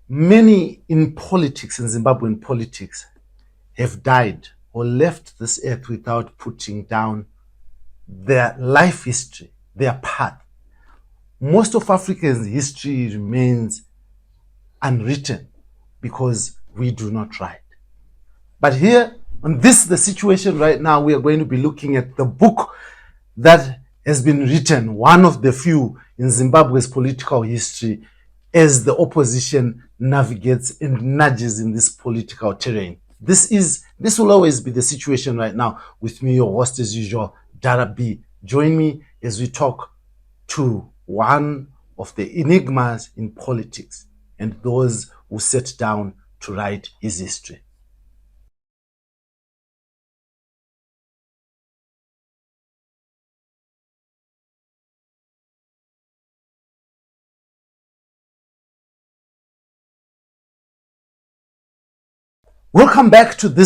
Many in politics, in Zimbabwean politics, have died or left this earth without putting down their life history, their path. Most of Africa's history remains unwritten because we do not write. But here, on this, the situation right now, we are going to be looking at the book that has been written, one of the few in Zimbabwe's political history, as the opposition navigates and nudges in this political terrain. This will always be the situation right now. With me, your host as usual, Dara B. Join me as we talk to one of the enigmas in politics and those who sat down to write his history. Welcome back to the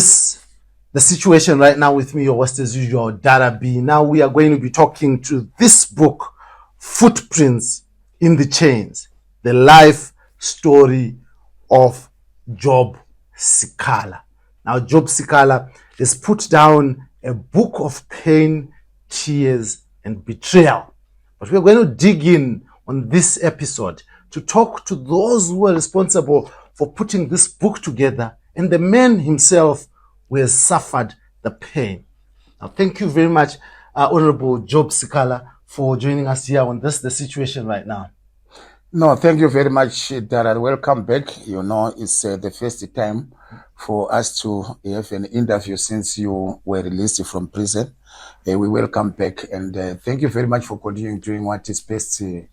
situation right now. With me, your host as usual, Dara B. Now we are going to be talking to this book, Footprints in the Chains, the life story of Job Sikhala. Now, Job Sikhala has put down a book of pain, tears, and betrayal. But we're going to dig in on this episode to talk to those who are responsible for putting this book together and the man himself who has suffered the pain. Now, thank you very much, Honorable Job Sikhala, for joining us here on the situation right now. No, thank you very much, Dara. Welcome back. You know, it's the first time for us to have an interview since you were released from prison. We welcome back, and thank you very much for continuing doing what is best you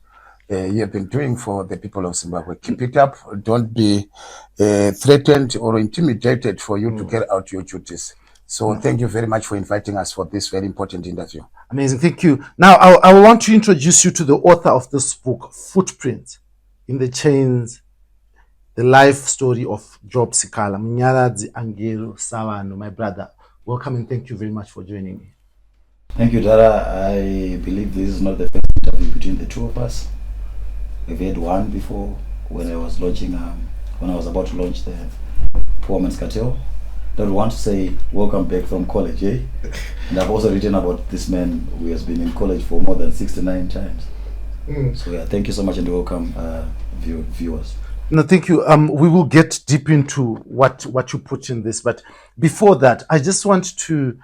have been doing for the people of Zimbabwe. Keep it up. Don't be threatened or intimidated for you to carry out your duties. So thank you very much for inviting us for this very important interview. Amazing. Thank you. Now, I want to introduce you to the author of this book, Footprints in the Chains, the life story of Job Sikhala. Mnyaradzi Angelo Sawano, my brother. Welcome and thank you very much for joining me. Thank you, Dara. I believe this is not the first interview between the two of us. We've had one before when I was launching, when I was about to launch the Poor Man's Cartel. Don't want to say welcome back from college, eh? And I've also written about this man who has been in college for more than 69 times. So yeah, thank you so much and welcome viewers. No, thank you. We will get deep into what you put in this, but before that, I just want to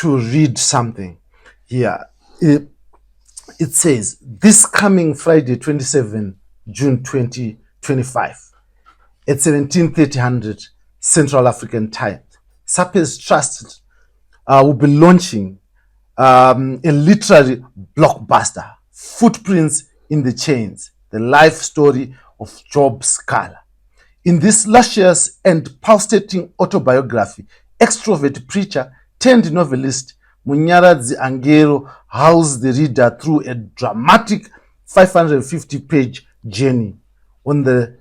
read something here. It says, this coming Friday, 27 June 2025, at 17:30 Central African Time, Sapes Trust will be launching a literary blockbuster, Footprints in the Chains, the life story of Job Sikhala. In this luscious and pulsating autobiography, extrovert preacher turned novelist Munyaradzi Angelo hauls the reader through a dramatic 550-page journey on the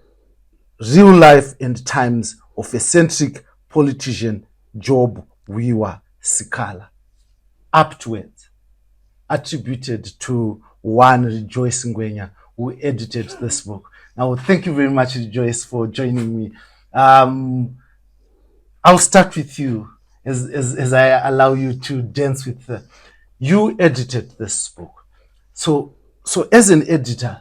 real life and times of eccentric politician Job Wiwa Sikhala. Upwards, attributed to one Rejoice Ngwenya, who edited this book. Now, thank you very much, Rejoice, for joining me. I'll start with you as I allow you to dance with you edited this book. So as an editor,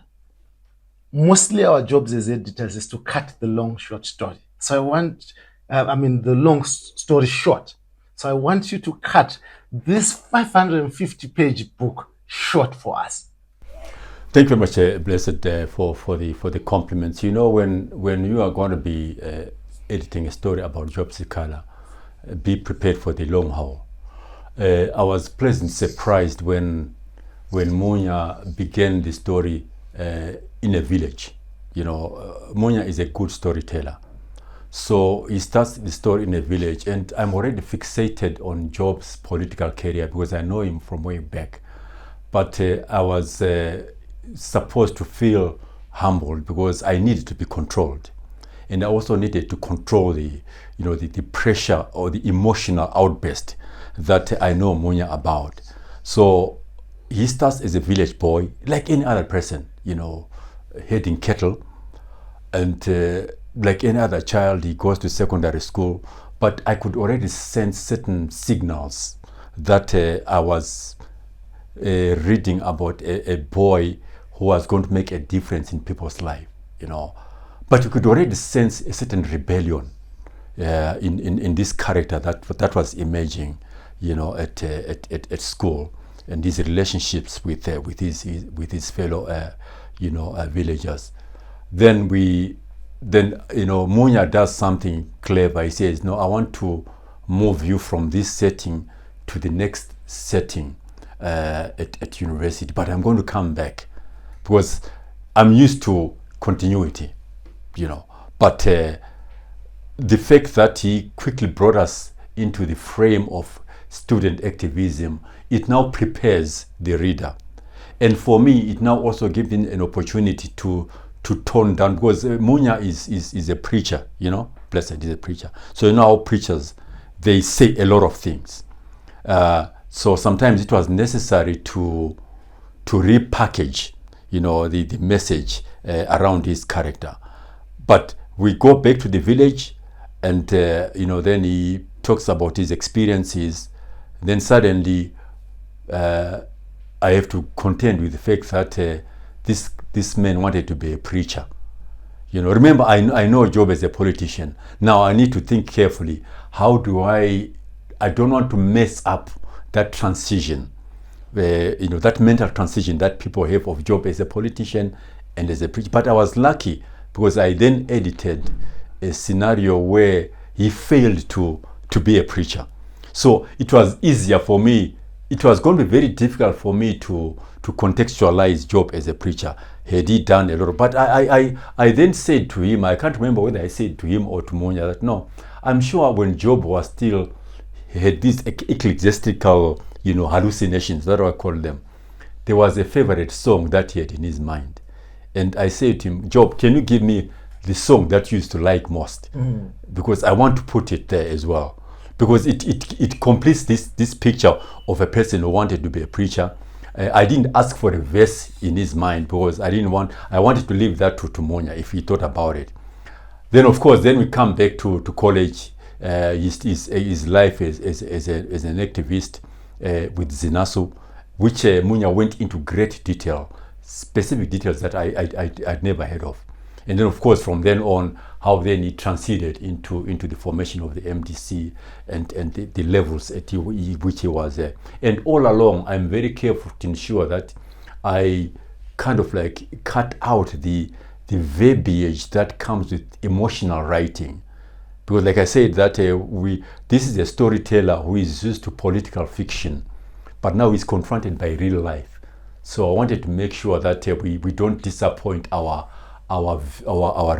mostly our jobs as editors is to cut the long short story. So I want, the long story short. So I want you to cut this 550-page book short for us. Thank you very much, Blessed, for the compliments. You know, when you are going to be editing a story about Job Sikhala, be prepared for the long haul. I was pleasantly surprised when Munya began the story in a village. You know, Munya is a good storyteller. So he starts the story in a village, and I'm already fixated on Job's political career because I know him from way back. But I was supposed to feel humbled because I needed to be controlled. And I also needed to control the pressure or the emotional outburst that I know Munya about. So he starts as a village boy, like any other person, you know, herding cattle, and like any other child, he goes to secondary school. But I could already sense certain signals that I was reading about a boy who was going to make a difference in people's life, you know. But you could already sense a certain rebellion in this character that was emerging, you know, at school, and his relationships with his fellow villagers. Then Munya does something clever. He says, "No, I want to move you from this setting to the next setting at university, but I'm going to come back because I'm used to continuity, you know." But the fact that he quickly brought us into the frame of student activism, it now prepares the reader. And for me, it now also gives him an opportunity to tone down, because Munya is a preacher, you know, Blessed is a preacher. So you know how preachers, they say a lot of things. So sometimes it was necessary to repackage, you know, the message around his character. But we go back to the village, and then he talks about his experiences. Then suddenly I have to contend with the fact that this man wanted to be a preacher. You know, remember, I know Job as a politician. Now I need to think carefully. How do I don't want to mess up that transition, that mental transition that people have of Job as a politician and as a preacher. But I was lucky because I then edited a scenario where he failed to be a preacher. So it was easier for me. It was going to be very difficult for me to contextualize Job as a preacher had he done a lot. But I then said to him, I can't remember whether I said to him or to Munya, that no, I'm sure when Job was still, he had these ecclesiastical, hallucinations, that's what I call them. There was a favorite song that he had in his mind. And I said to him, Job, can you give me the song that you used to like most? Because I want to put it there as well. Because it completes this picture of a person who wanted to be a preacher. I didn't ask for a verse in his mind because I wanted to leave that to Munya if he thought about it. Then of course, then we come back to college, his life as an activist with Zinasu, which Munya went into great detail, specific details that I'd never heard of. And then of course from then on, how then he transited into the formation of the MDC and the levels at which he was there. And all along, I'm very careful to ensure that I kind of like cut out the verbiage that comes with emotional writing. Because like I said, that this is a storyteller who is used to political fiction, but now he's confronted by real life. So I wanted to make sure that we don't disappoint our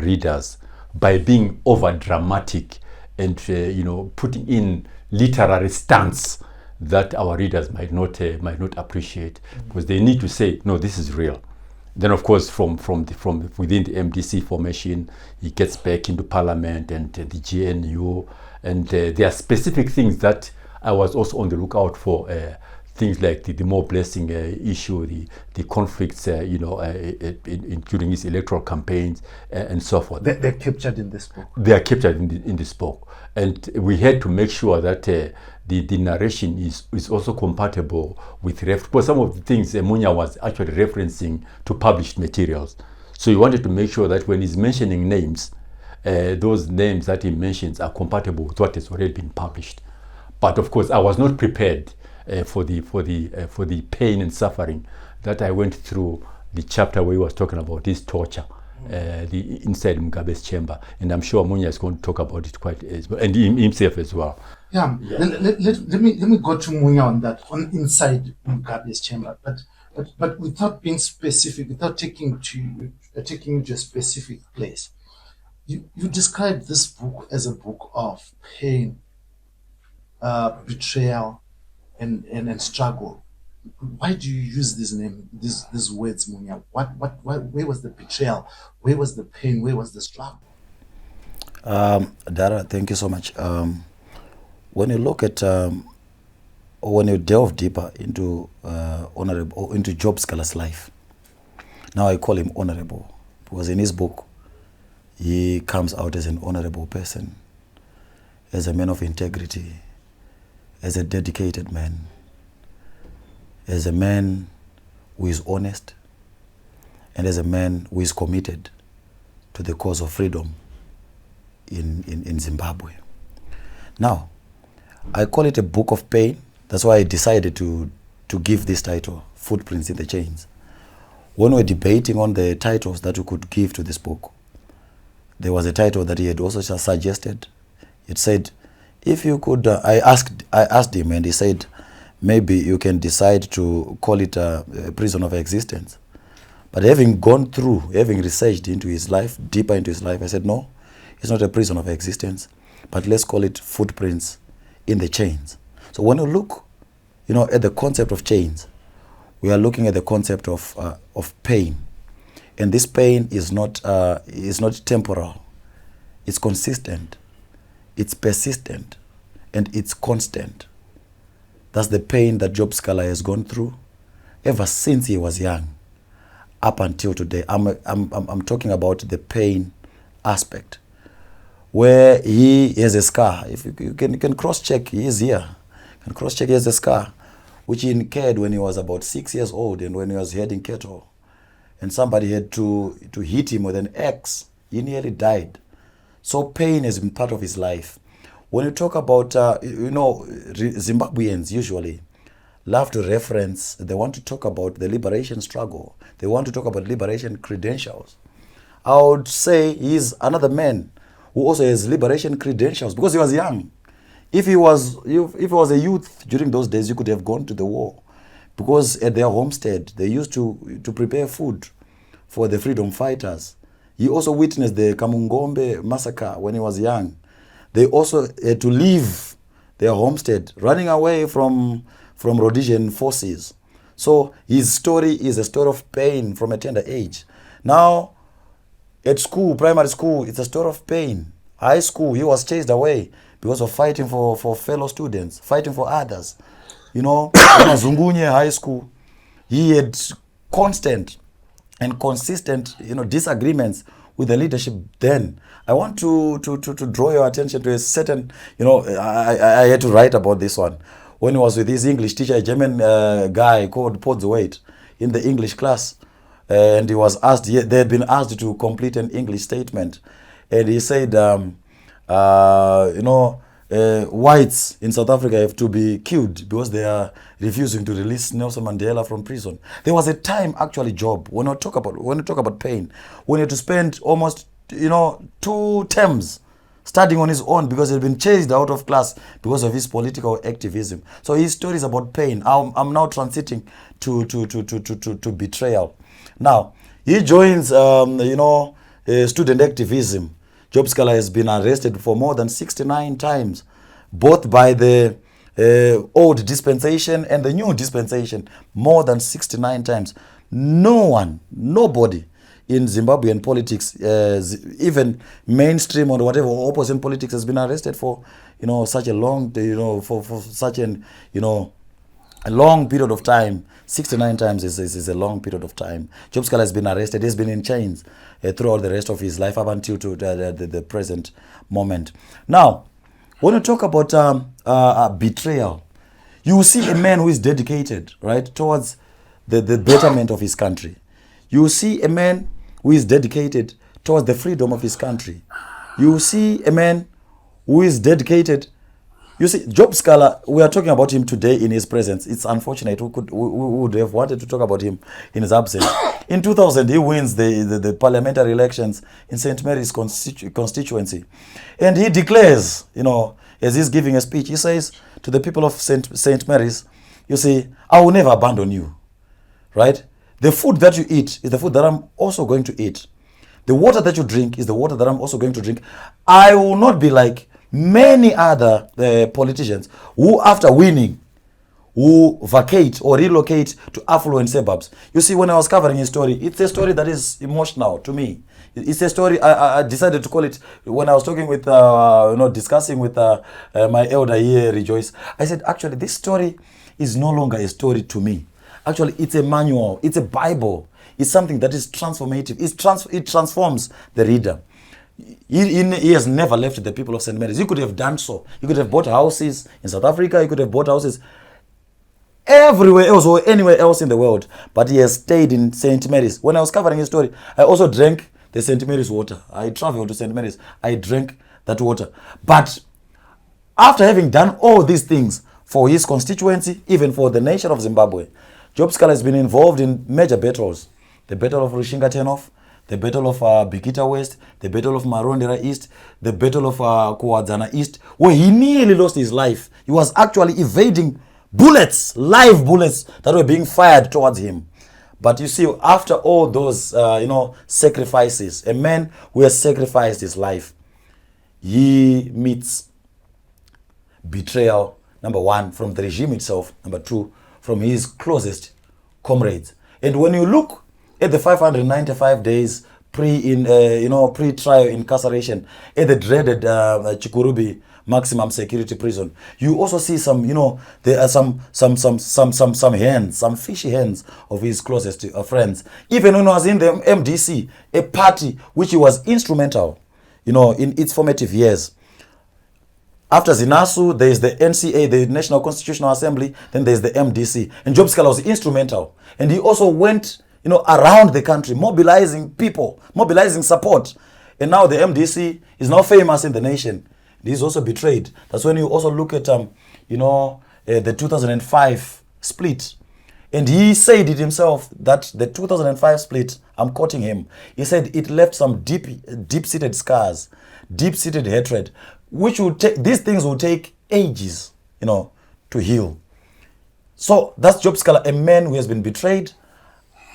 readers by being over dramatic and putting in literary stunts that our readers might not appreciate, because they need to say, no, this is real. Then of course from within the MDC formation, he gets back into parliament and the GNU, and there are specific things that I was also on the lookout for. Things like the More Blessing issue, the conflicts, including his electoral campaigns and so forth. They're captured in this book. They are captured in this book. And we had to make sure that the narration is also compatible with because some of the things Munya was actually referencing to published materials. So he wanted to make sure that when he's mentioning names, those names that he mentions are compatible with what has already been published. But of course, I was not prepared for the pain and suffering that I went through. The chapter where he was talking about this torture, the inside Mugabe's chamber, and I'm sure Munya is going to talk about it quite as well, and himself as well. Yeah. Let me go to Munya on that, on inside Mugabe's chamber, but without being specific, without taking you to a specific place. You describe this book as a book of pain, betrayal, and struggle. Why do you use these words, Munya? Where was the betrayal? Where was the pain? Where was the struggle? Dara, thank you so much. When you look at, or when you delve deeper into into Job Sikhala's life, now I call him honorable. because in his book, he comes out as an honorable person, as a man of integrity, as a dedicated man, as a man who is honest, and as a man who is committed to the cause of freedom in Zimbabwe. Now, I call it a book of pain. That's why I decided to give this title, Footprints in the Chains. When we were debating on the titles that we could give to this book, there was a title that he had also suggested. It said, if you could, I asked him, and he said, maybe you can decide to call it a prison of existence. But having gone through, having researched into his life, deeper into his life, I said, no, it's not a prison of existence, but let's call it footprints in the chains. So when you look, at the concept of chains, we are looking at the concept of pain. And this pain is not temporal. It's consistent. It's persistent. And it's constant. That's the pain that Job Sikhala has gone through ever since he was young, up until today. I'm talking about the pain aspect, where he has a scar. If you can cross-check, he is here. You can cross-check, he has a scar, which he incurred when he was about 6 years old, and when he was herding cattle. And somebody had to hit him with an axe. He nearly died. So pain has been part of his life. When you talk about, Zimbabweans usually love to reference, they want to talk about the liberation struggle. They want to talk about liberation credentials. I would say he's another man who also has liberation credentials because he was young. If he was a youth during those days, you could have gone to the war, because at their homestead they used to prepare food for the freedom fighters. He also witnessed the Kamungombe massacre when he was young. They also had to leave their homestead, running away from Rhodesian forces. So his story is a story of pain from a tender age. Now, at school, primary school, it's a story of pain. High school, he was chased away because of fighting for fellow students, fighting for others. In Zungunye High School, he had constant and consistent, disagreements with the leadership then. I want to draw your attention to a certain, I had to write about this one. When he was with his English teacher, a German guy called Podzwait, in the English class, and he was asked, they had been asked to complete an English statement, and he said, whites in South Africa have to be killed because they are refusing to release Nelson Mandela from prison. There was a time, actually, Job, when you talk about pain, when he had to spend almost 2 terms studying on his own because he had been chased out of class because of his political activism. So his story is about pain. I'm now transiting to betrayal. Now, he joins, student activism. Job Sikhala has been arrested for more than 69 times, both by the old dispensation and the new dispensation, more than 69 times. Nobody in Zimbabwean politics, even mainstream or whatever opposition politics, has been arrested for, such a long, for such an, a long period of time. 69 times is a long period of time. Job Sikhala has been arrested. He's been in chains throughout the rest of his life up until to the present moment. Now, when you talk about betrayal, you see a man who is dedicated, right, towards the betterment of his country. You see a man who is dedicated towards the freedom of his country. You see a man who is dedicated. You see, Job Sikhala, we are talking about him today in his presence. It's unfortunate. We would have wanted to talk about him in his absence. In 2000, he wins the parliamentary elections in St. Mary's constituency. And he declares, as he's giving a speech, he says to the people of St. Mary's, you see, I will never abandon you, right? The food that you eat is the food that I'm also going to eat. The water that you drink is the water that I'm also going to drink. I will not be like many other politicians who, after winning, who vacate or relocate to affluent suburbs. You see, when I was covering his story, it's a story that is emotional to me. It's a story, I decided to call it, when I was talking with, discussing with my elder here, Rejoice, I said, actually, this story is no longer a story to me. Actually, it's a manual, it's a Bible, is something that is transformative. It transforms the reader. He has never left the people of St. Mary's. He could have done so. He could have bought houses in South Africa. He could have bought houses everywhere else or anywhere else in the world. But he has stayed in St. Mary's. When I was covering his story, I also drank the St. Mary's water. I traveled to St. Mary's. I drank that water. But after having done all these things for his constituency, even for the nation of Zimbabwe, Job Sikhala has been involved in major battles. The Battle of Rushinga Tenof, the Battle of Bikita West, the Battle of Marondera East, the Battle of Kuwadzana East, where he nearly lost his life. He was actually evading bullets, live bullets that were being fired towards him. But you see, after all those, sacrifices, a man who has sacrificed his life, he meets betrayal, number one, from the regime itself, number two, from his closest comrades. And when you look at the 595 days pre-trial incarceration at the dreaded Chikurubi maximum security prison, you also see some, there are some hands, some fishy hands of his closest friends. Even when he was in the MDC, a party which he was instrumental, in its formative years. After Zinasu, there is the NCA, the National Constitutional Assembly, then there is the MDC. And Job Sikhala was instrumental. And he also went, around the country, mobilizing people, mobilizing support. And now the MDC is now famous in the nation. He's also betrayed. That's when you also look at, the 2005 split. And he said it himself that the 2005 split, I'm quoting him, he said it left some deep-seated scars, deep-seated hatred, which will take, these things will take ages, to heal. So that's Job Sikhala, a man who has been betrayed.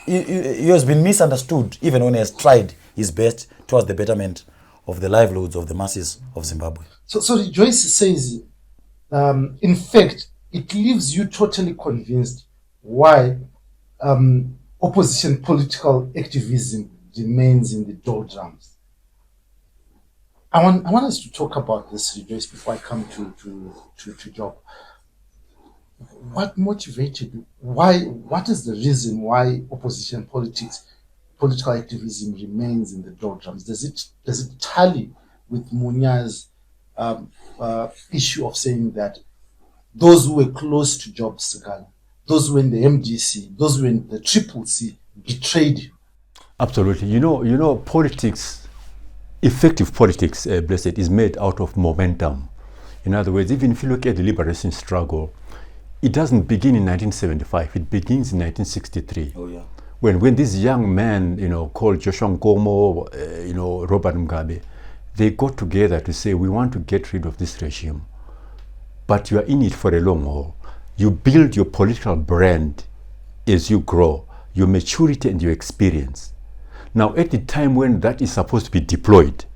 He has been misunderstood, even when he has tried his best towards the betterment of the livelihoods of the masses of Zimbabwe. So Joyce says, in fact, it leaves you totally convinced why opposition political activism remains in the doldrums. I want us to talk about this, Joyce, before I come to Job. What motivated? What is the reason why opposition political activism remains in the doldrums? Does it tally with Munya's issue of saying that those who were close to Job Sikhala, those who were in the MDC, those who were in the Triple C, betrayed you? Absolutely. Politics, effective politics, Blessed, is made out of momentum. In other words, even if you look at the liberation struggle, it doesn't begin in 1975. It begins in 1963. Oh, yeah. When this young man, called Joshua Nkomo, Robert Mugabe, they got together to say, we want to get rid of this regime, but you are in it for a long haul. You build your political brand as you grow, your maturity and your experience. Now, at the time when that is supposed to be deployed,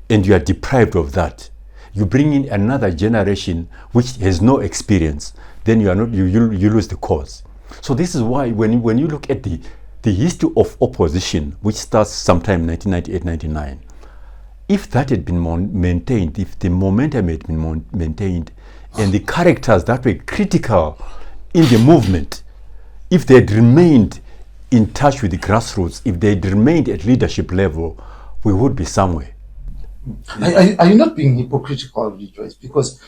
and you are deprived of that, you bring in another generation which has no experience, then you lose the cause. So this is why when you look at the history of opposition, which starts sometime 1998-99, if that had been maintained, if the momentum had been maintained, and the characters that were critical in the movement, if they had remained in touch with the grassroots, if they had remained at leadership level, we would be somewhere. Are you not being hypocritical, Rejoice? Because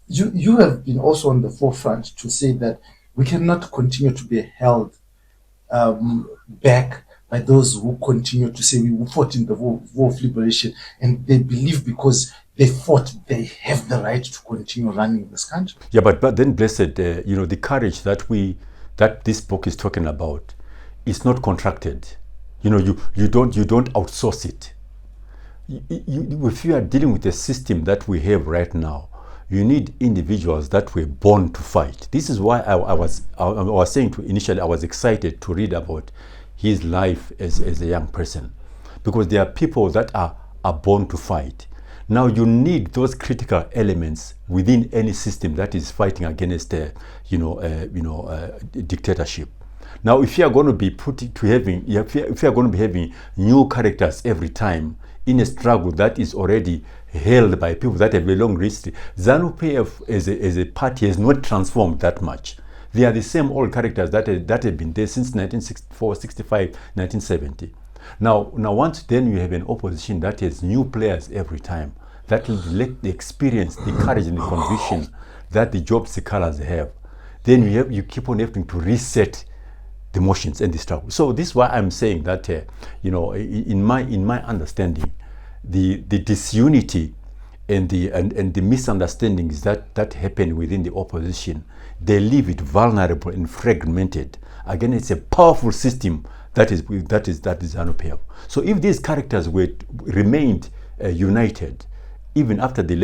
you have been also on the forefront to say that we cannot continue to be held back by those who continue to say we fought in the war of liberation, and they believe because they fought, they have the right to continue running this country. Yeah, but then, Blessed, the courage that this book is talking about is not contracted. You don't outsource it. If you are dealing with a system that we have right now, you need individuals that were born to fight. This is why I was saying initially I was excited to read about his life as a young person, because there are people that are born to fight. Now you need those critical elements within any system that is fighting against dictatorship. Now, if you are going to be if you are going to be having new characters every time in a struggle that is already held by people that have a long history, Zanu PF as a party has not transformed that much. They are the same old characters that have been there since 1964, 65, 1970. Now once then you have an opposition that has new players every time, that will let the experience, the courage and the conviction that the job seekers have, then you keep on having to reset the motions and the struggle. So this is why I'm saying that in my understanding, the disunity and the misunderstandings that happen within the opposition, they leave it vulnerable and fragmented. Again, it's a powerful system that is Zanu PF. So if these characters remained united, even after the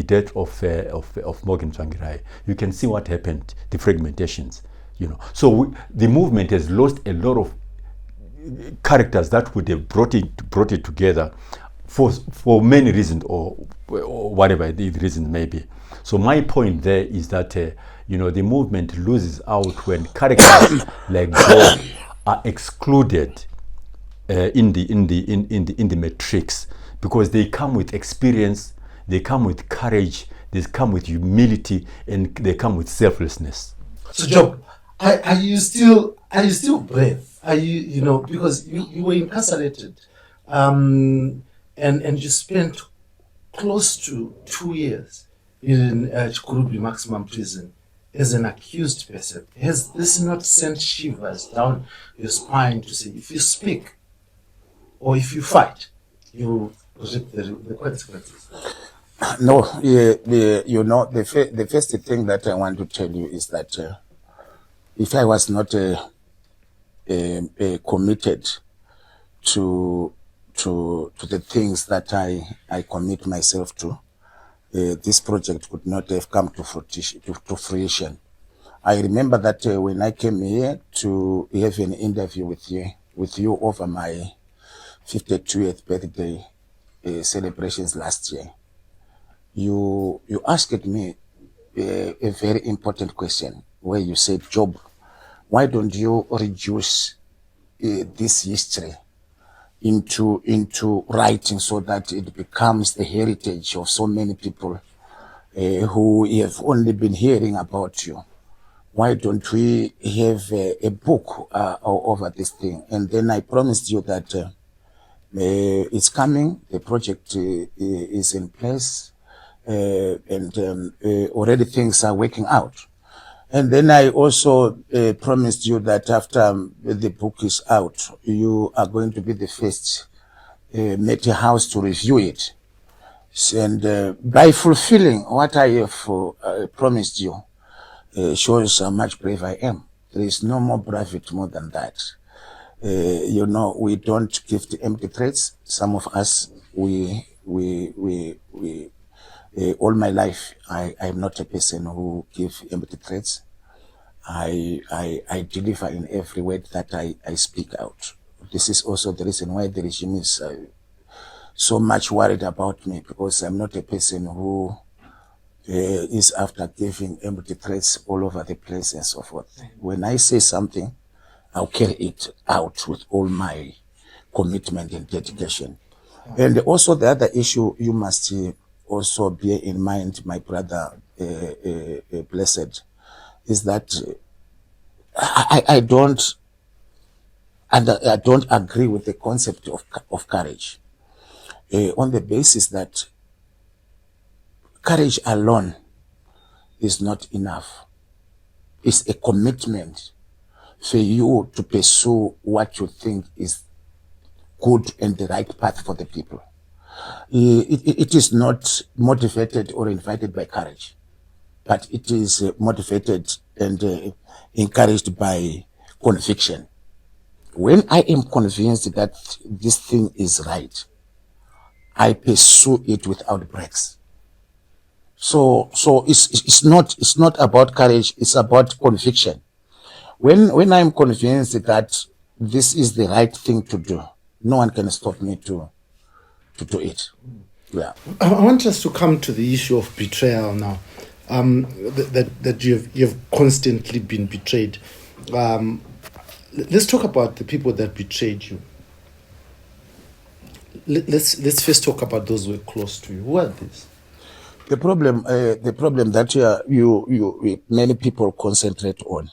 death of Morgan Tsvangirai, you can see what happened, the fragmentations. So the movement has lost a lot of characters that would have brought it together for many reasons, or whatever the reason may be. So my point there is that the movement loses out when characters like Job are excluded in the matrix, because they come with experience, they come with courage, they come with humility, and they come with selflessness. So Job, are you still brave? Are you because you were incarcerated, and you spent close to 2 years in Chikurubi maximum prison as an accused person. Has this not sent shivers down your spine to say, if you speak or if you fight, you reap the consequences? No, the first thing that I want to tell you is that if I was not committed to the things that I commit myself to, this project could not have come to fruition. I remember that when I came here to have an interview with you over my 52th birthday celebrations last year, you asked me a very important question, where you said, Job, why don't you reduce this history into writing so that it becomes the heritage of so many people who have only been hearing about you? Why don't we have a book over this thing? And then I promised you that it's coming, the project is in place, and already things are working out. And then I also promised you that after the book is out, you are going to be the first Meti House to review it. And by fulfilling what I have promised you, shows how much brave I am. There is no more bravery more than that. We don't give the empty threats. Some of us, all my life, I am not a person who gives empty threats. I deliver in every word that I speak out. This is also the reason why the regime is so much worried about me, because I'm not a person who is after giving empty threats all over the place and so forth. When I say something, I'll carry it out with all my commitment and dedication. And also the other issue you must also bear in mind, my brother, Blessed, is that I don't agree with the concept of courage, on the basis that courage alone is not enough. It's a commitment for you to pursue what you think is good and the right path for the people. It is not motivated or invited by courage, but it is motivated and encouraged by conviction. When I am convinced that this thing is right, I pursue it without breaks. So it's not about courage, it's about conviction. When I'm convinced that this is the right thing to do, no one can stop me to do it. Yeah. I want us to come to the issue of betrayal now. That you've constantly been betrayed. Let's talk about the people that betrayed you. Let's first talk about those who were close to you. Who are these? The problem that many people concentrate on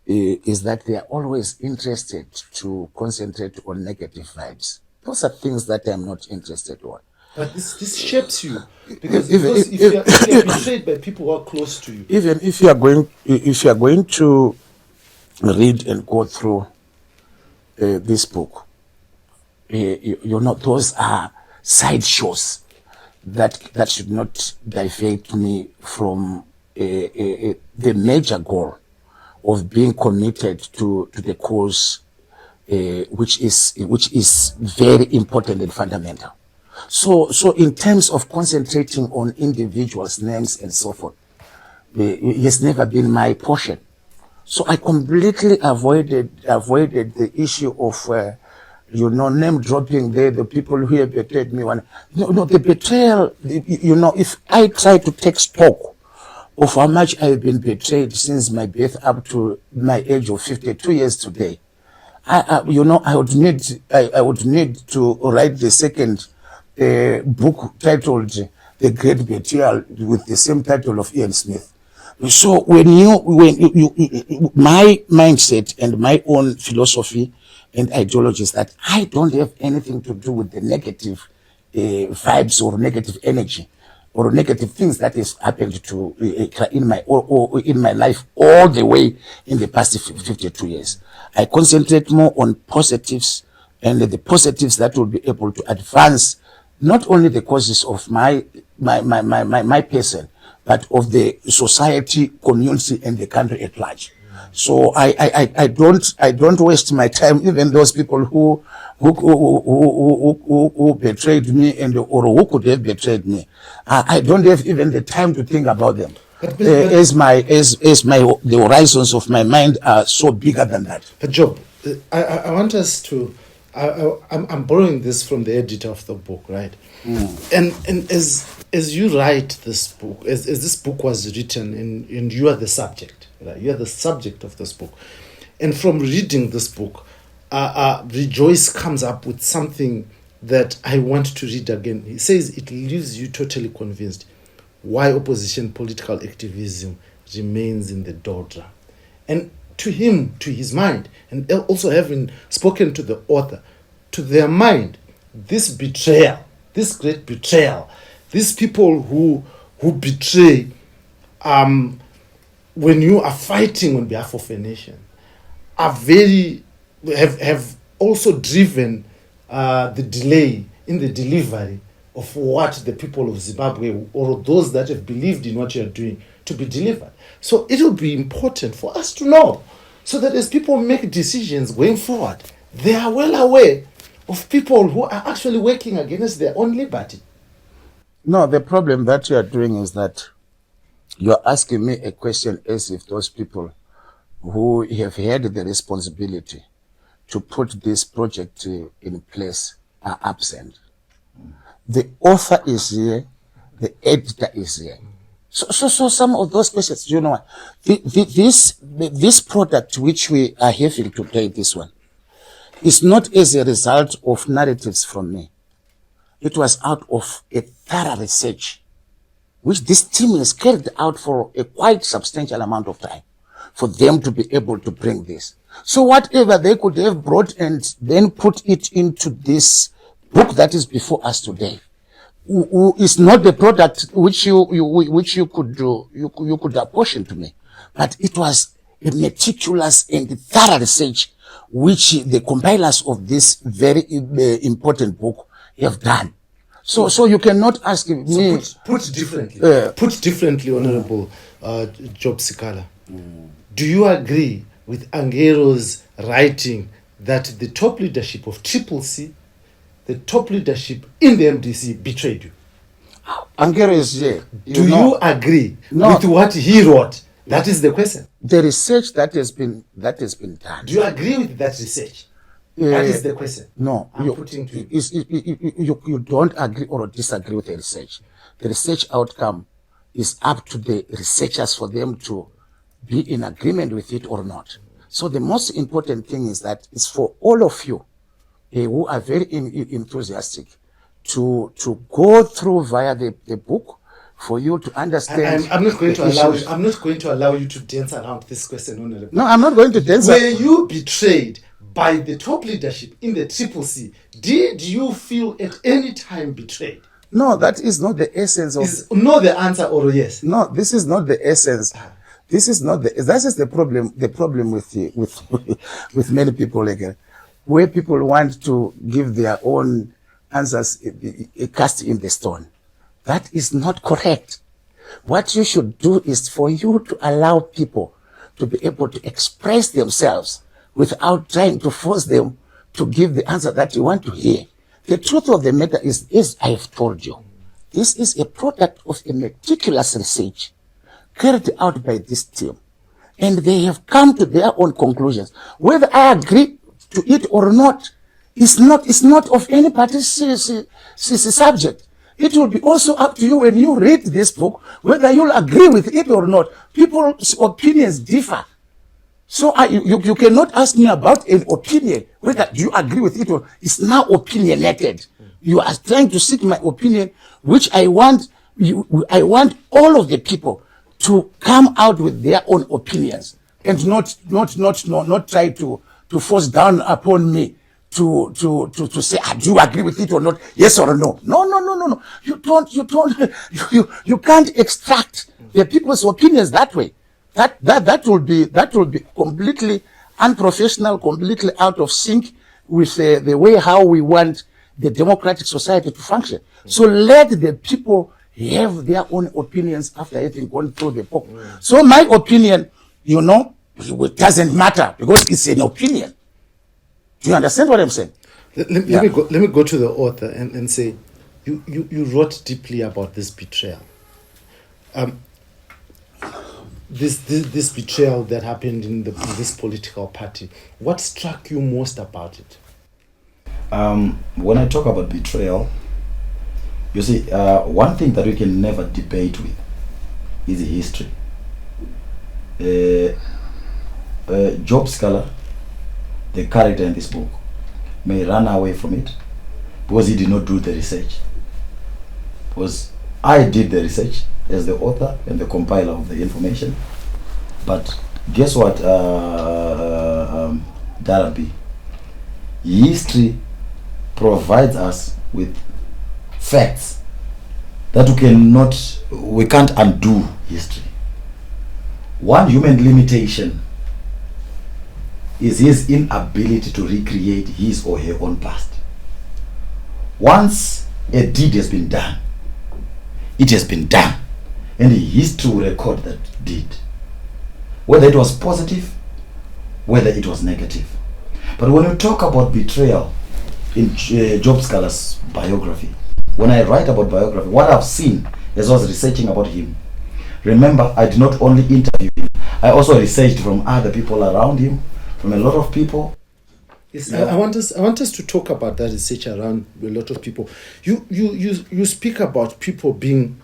is that they are always interested to concentrate on negative vibes. Those are things that I'm not interested on. But this shapes you, because if you are betrayed by people who are close to you. Even if you are going to read and go through this book, you know, those are sideshows that should not divert me from the major goal of being committed to the cause, which is very important and fundamental. So in terms of concentrating on individuals' names and so forth, it has never been my portion. So I completely avoided the issue of name dropping there, the people who have betrayed me. The betrayal, if I try to take stock of how much I've been betrayed since my birth up to my age of 52 years today, I would need to write the second book titled The Great Betrayal with the same title of Ian Smith. So when my mindset and my own philosophy and ideology is that I don't have anything to do with the negative vibes or negative energy or negative things that has happened to in my life all the way in the past 52 years. I concentrate more on positives, and the positives that will be able to advance not only the causes of my person, but of the society, community, and the country at large. So I don't waste my time. Even those people who betrayed me or who could have betrayed me, I don't have even the time to think about them. The horizons of my mind are so bigger than that. But Job, I want us to. I'm borrowing this from the editor of the book, right? And as you write this book, as this book was written, and you are the subject, right? You are the subject of this book, and from reading this book, Rejoice comes up with something that I want to read again. He says it leaves you totally convinced why opposition political activism remains in the doldrum. And to him, to his mind, and also having spoken to the author, to their mind, this betrayal, this great betrayal, these people who betray, when you are fighting on behalf of a nation, have also driven the delay in the delivery of what the people of Zimbabwe or those that have believed in what you are doing to be delivered. So it will be important for us to know, so that as people make decisions going forward, they are well aware of people who are actually working against their own liberty. No, the problem that you are doing is that you are asking me a question as if those people who have had the responsibility to put this project in place are absent. The author is here, the editor is here. So some of those questions, you know, this product which we are having today, this one, is not as a result of narratives from me. It was out of a thorough research, which this team has carried out for a quite substantial amount of time for them to be able to bring this. So whatever they could have brought and then put it into this book that is before us today is not the product which you could apportion to me, but it was a meticulous and thorough research which the compilers of this very important book have done. So you cannot ask me. Put differently, Honorable Job Sikhala. Do you agree with Angero's writing that the top leadership of Triple C, the top leadership in the MDC, betrayed you? Angero is here. Do you agree with what he wrote? That is the question. The research that has been done. Do you agree with that research? That is the question. No, I'm putting to you. You don't agree or disagree with the research. The research outcome is up to the researchers for them to be in agreement with it or not. So the most important thing is that it's for all of you who are very enthusiastic to go through via the book for you to understand. I'm not going to the allow. issues. I'm not going to allow you to dance around this question, Honorable. No, I'm not going to dance. Were you betrayed by the top leadership in the Triple C? Did you feel at any time betrayed? No, that is not the essence of. Is no the answer or yes? No, this is not the essence. This is not the. That is the problem. The problem with with many people again, where people want to give their own answers cast in the stone. That is not correct. What you should do is for you to allow people to be able to express themselves without trying to force them to give the answer that you want to hear. The truth of the matter is I have told you, this is a product of a meticulous research carried out by this team. And they have come to their own conclusions. Whether I agree to it or not, is not of any particular subject. It will be also up to you when you read this book, whether you'll agree with it or not. People's opinions differ. So you cannot ask me about an opinion, whether you agree with it or it's now opinionated. You are trying to seek my opinion, which I want all of the people to come out with their own opinions and not try to force down upon me to say, do you agree with it or not? Yes or no? No. You can't extract the people's opinions that way. That will be completely unprofessional, completely out of sync with the way how we want the democratic society to function. So let the people have their own opinions after having gone through the book. So my opinion, it doesn't matter because it's an opinion. Do you understand what I'm saying? Let me go to the author and say, you wrote deeply about this betrayal. This betrayal that happened in this political party. What struck you most about it? When I talk about betrayal, you see, one thing that we can never debate with is history. Job Sikhala, the character in this book, may run away from it because he did not do the research. Because I did the research as the author and the compiler of the information. But guess what, Darabi? History provides us with facts that we can't undo history. One human limitation is his inability to recreate his or her own past. Once a deed has been done, it has been done, and history will record that deed, whether it was positive, whether it was negative. But when you talk about betrayal in Job Sikhala's biography, when I write about biography, what I've seen as I was researching about him, remember, I did not only interview him, I also researched from other people around him, from a lot of people. Yes, I want us to talk about that research around a lot of people. You speak about people being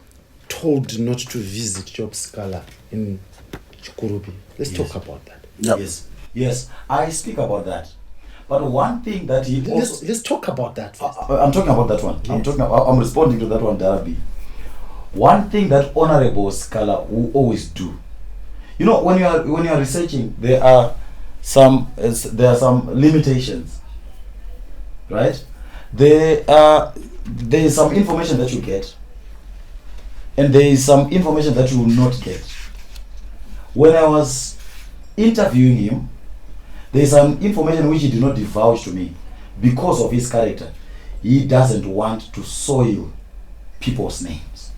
told not to visit Job Sikhala in Chikurubi. Let's talk about that. Yep. Yes, I speak about that. But one thing that he also... Let's talk about that first. I'm talking about that one. Yes. I'm responding to that one, Darabi. One thing that Honorable Sikhala will always do. When you are researching, there are some limitations, right? There is some information that you get, and there is some information that you will not get. When I was interviewing him, there is some information which he did not divulge to me because of his character. He doesn't want to soil people's names.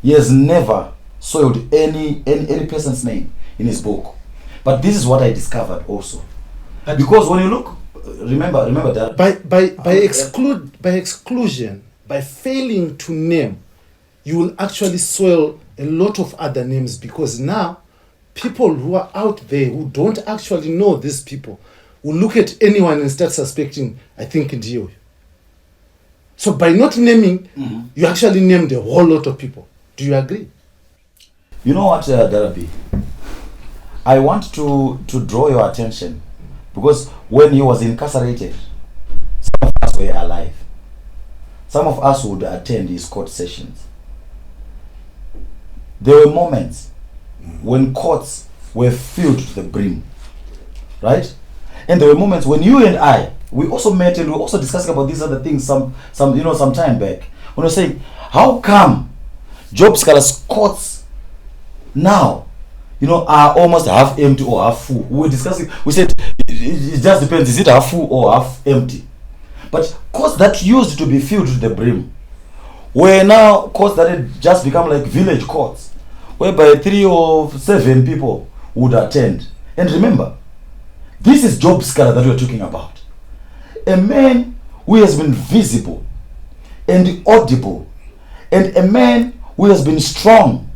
He has never soiled any person's name in his book. But this is what I discovered also. Because when you look, remember that by exclusion, by failing to name, you will actually soil a lot of other names, because now people who are out there who don't actually know these people will look at anyone and start suspecting, I think, Ndio. So by not naming, you actually named a whole lot of people. Do you agree? You know what, Darabi? I want to draw your attention, because when he was incarcerated, some of us were alive. some of us would attend his court sessions. There were moments when courts were filled to the brim, right? And there were moments when you and I, we also met and we were also discussing about these other things some time back. When we were saying, how come Job Sikhala's courts now, are almost half empty or half full? We were discussing, we said, it just depends, is it half full or half empty? But courts that used to be filled to the brim were now courts that had just become like village courts, whereby 3 or 7 people would attend. And remember, this is Job Sikhala that we're talking about. A man who has been visible and audible, and a man who has been strong,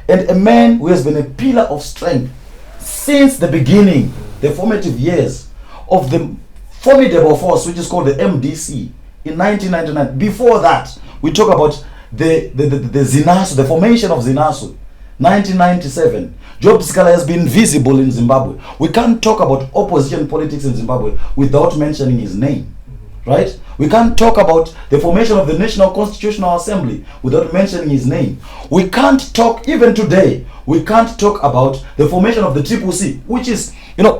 and a man who has been a pillar of strength since the beginning, the formative years of the formidable force which is called the MDC in 1999. Before that, we talk about the Zinasu, the formation of Zinasu, 1997. Job Sikhala has been visible in Zimbabwe. We can't talk about opposition politics in Zimbabwe without mentioning his name, right? We can't talk about the formation of the National Constitutional Assembly without mentioning his name. We can't talk, even today, we can't talk about the formation of the CCC, which is,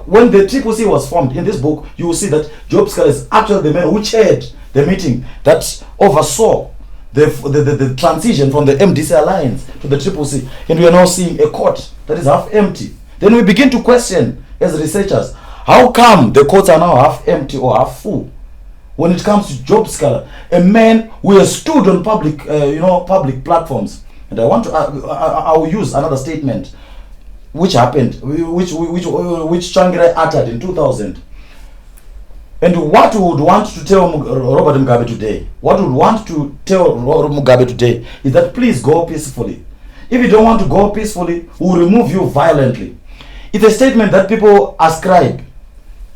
when the CCC was formed, in this book, you will see that Job Sikhala is actually the man who chaired the meeting that oversaw the transition from the MDC alliance to the CCC. And we are now seeing a court that is half empty. Then we begin to question, as researchers, how come the courts are now half empty or half full? When it comes to Job Sikhala, a man who has stood on public platforms, and I will use another statement, which happened, which Tsvangirai uttered in 2000. And what we would want to tell Robert Mugabe today, is that please go peacefully. If you don't want to go peacefully, we will remove you violently. It's a statement that people ascribe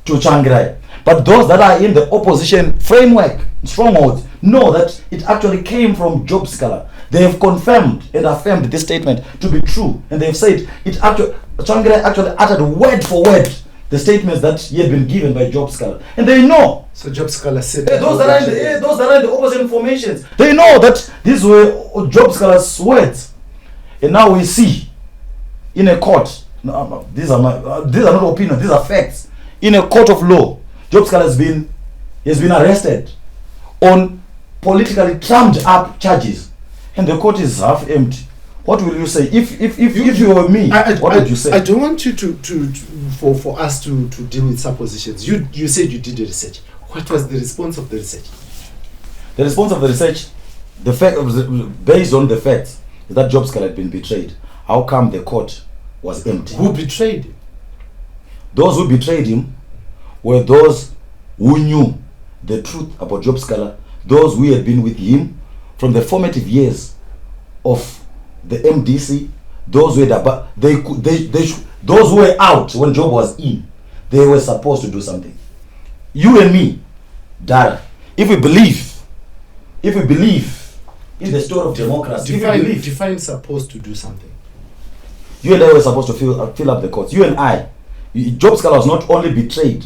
to Tsvangirai. But those that are in the opposition framework, strongholds, know that it actually came from Job Sikhala. They have confirmed and affirmed this statement to be true. And they have said Tsvangirai actually uttered word for word the statements that he had been given by Job Sikhala. And they know. So Job Sikhala said those that are in the opposition formations, they know that these were Job Sikhala's words. And now we see in a court, these are not opinions, these are facts. In a court of law, Job Sikhala has been arrested on politically trumped up charges, and the court is half empty. What will you say if you were me? What would you say? I don't want you for us to deal with suppositions. You said you did the research. What was the response of the research? The response of the research, based on the facts, is that Job Sikhala had been betrayed. How come the court was empty? Who betrayed him? Those who betrayed him were those who knew the truth about Job Sikhala, those who had been with him from the formative years of the MDC, those who those who were out when Job was in. They were supposed to do something. You and me, Dara, if we believe in the story of democracy, define supposed to do something. You and I were supposed to fill up the courts. You and I, Job Sikhala was not only betrayed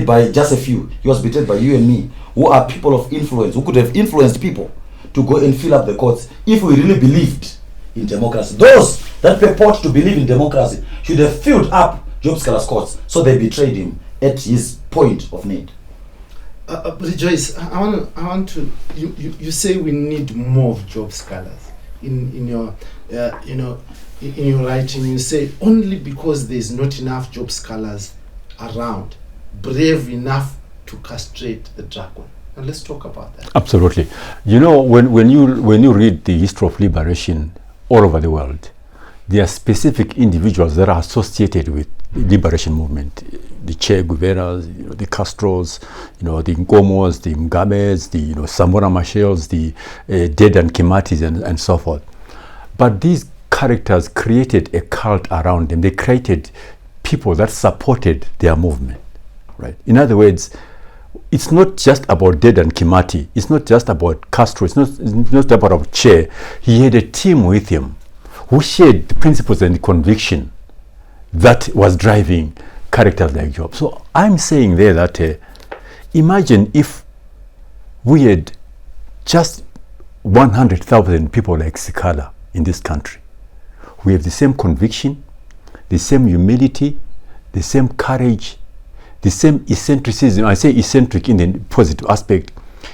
by just a few. He was betrayed by you and me, who are people of influence, who could have influenced people to go and fill up the courts if we really believed in democracy. Those that purport to believe in democracy should have filled up Job Sikhala's courts, so they betrayed him at his point of need. But Joyce, I want to. You say we need more of Job Sikhalas. In your in your writing, you say only because there's not enough Job Sikhalas around, brave enough to castrate the dragon. And let's talk about that. Absolutely. When you read the history of liberation all over the world, there are specific individuals that are associated with the liberation movement. The Che Guevaras, the Castros, the Nkomos, the Mugabes, the Samora Machels, the Dedan Kimatis, and so forth. But these characters created a cult around them. They created people that supported their movement, right? In other words, it's not just about Dedan Kimati. It's not just about Castro. It's not about Che. He had a team with him who shared the principles and the conviction that was driving characters like Job. So I'm saying there that imagine if we had just 100,000 people like Sikhala in this country. We have the same conviction, the same humility, the same courage, the same eccentricism. I say eccentric in the positive aspect,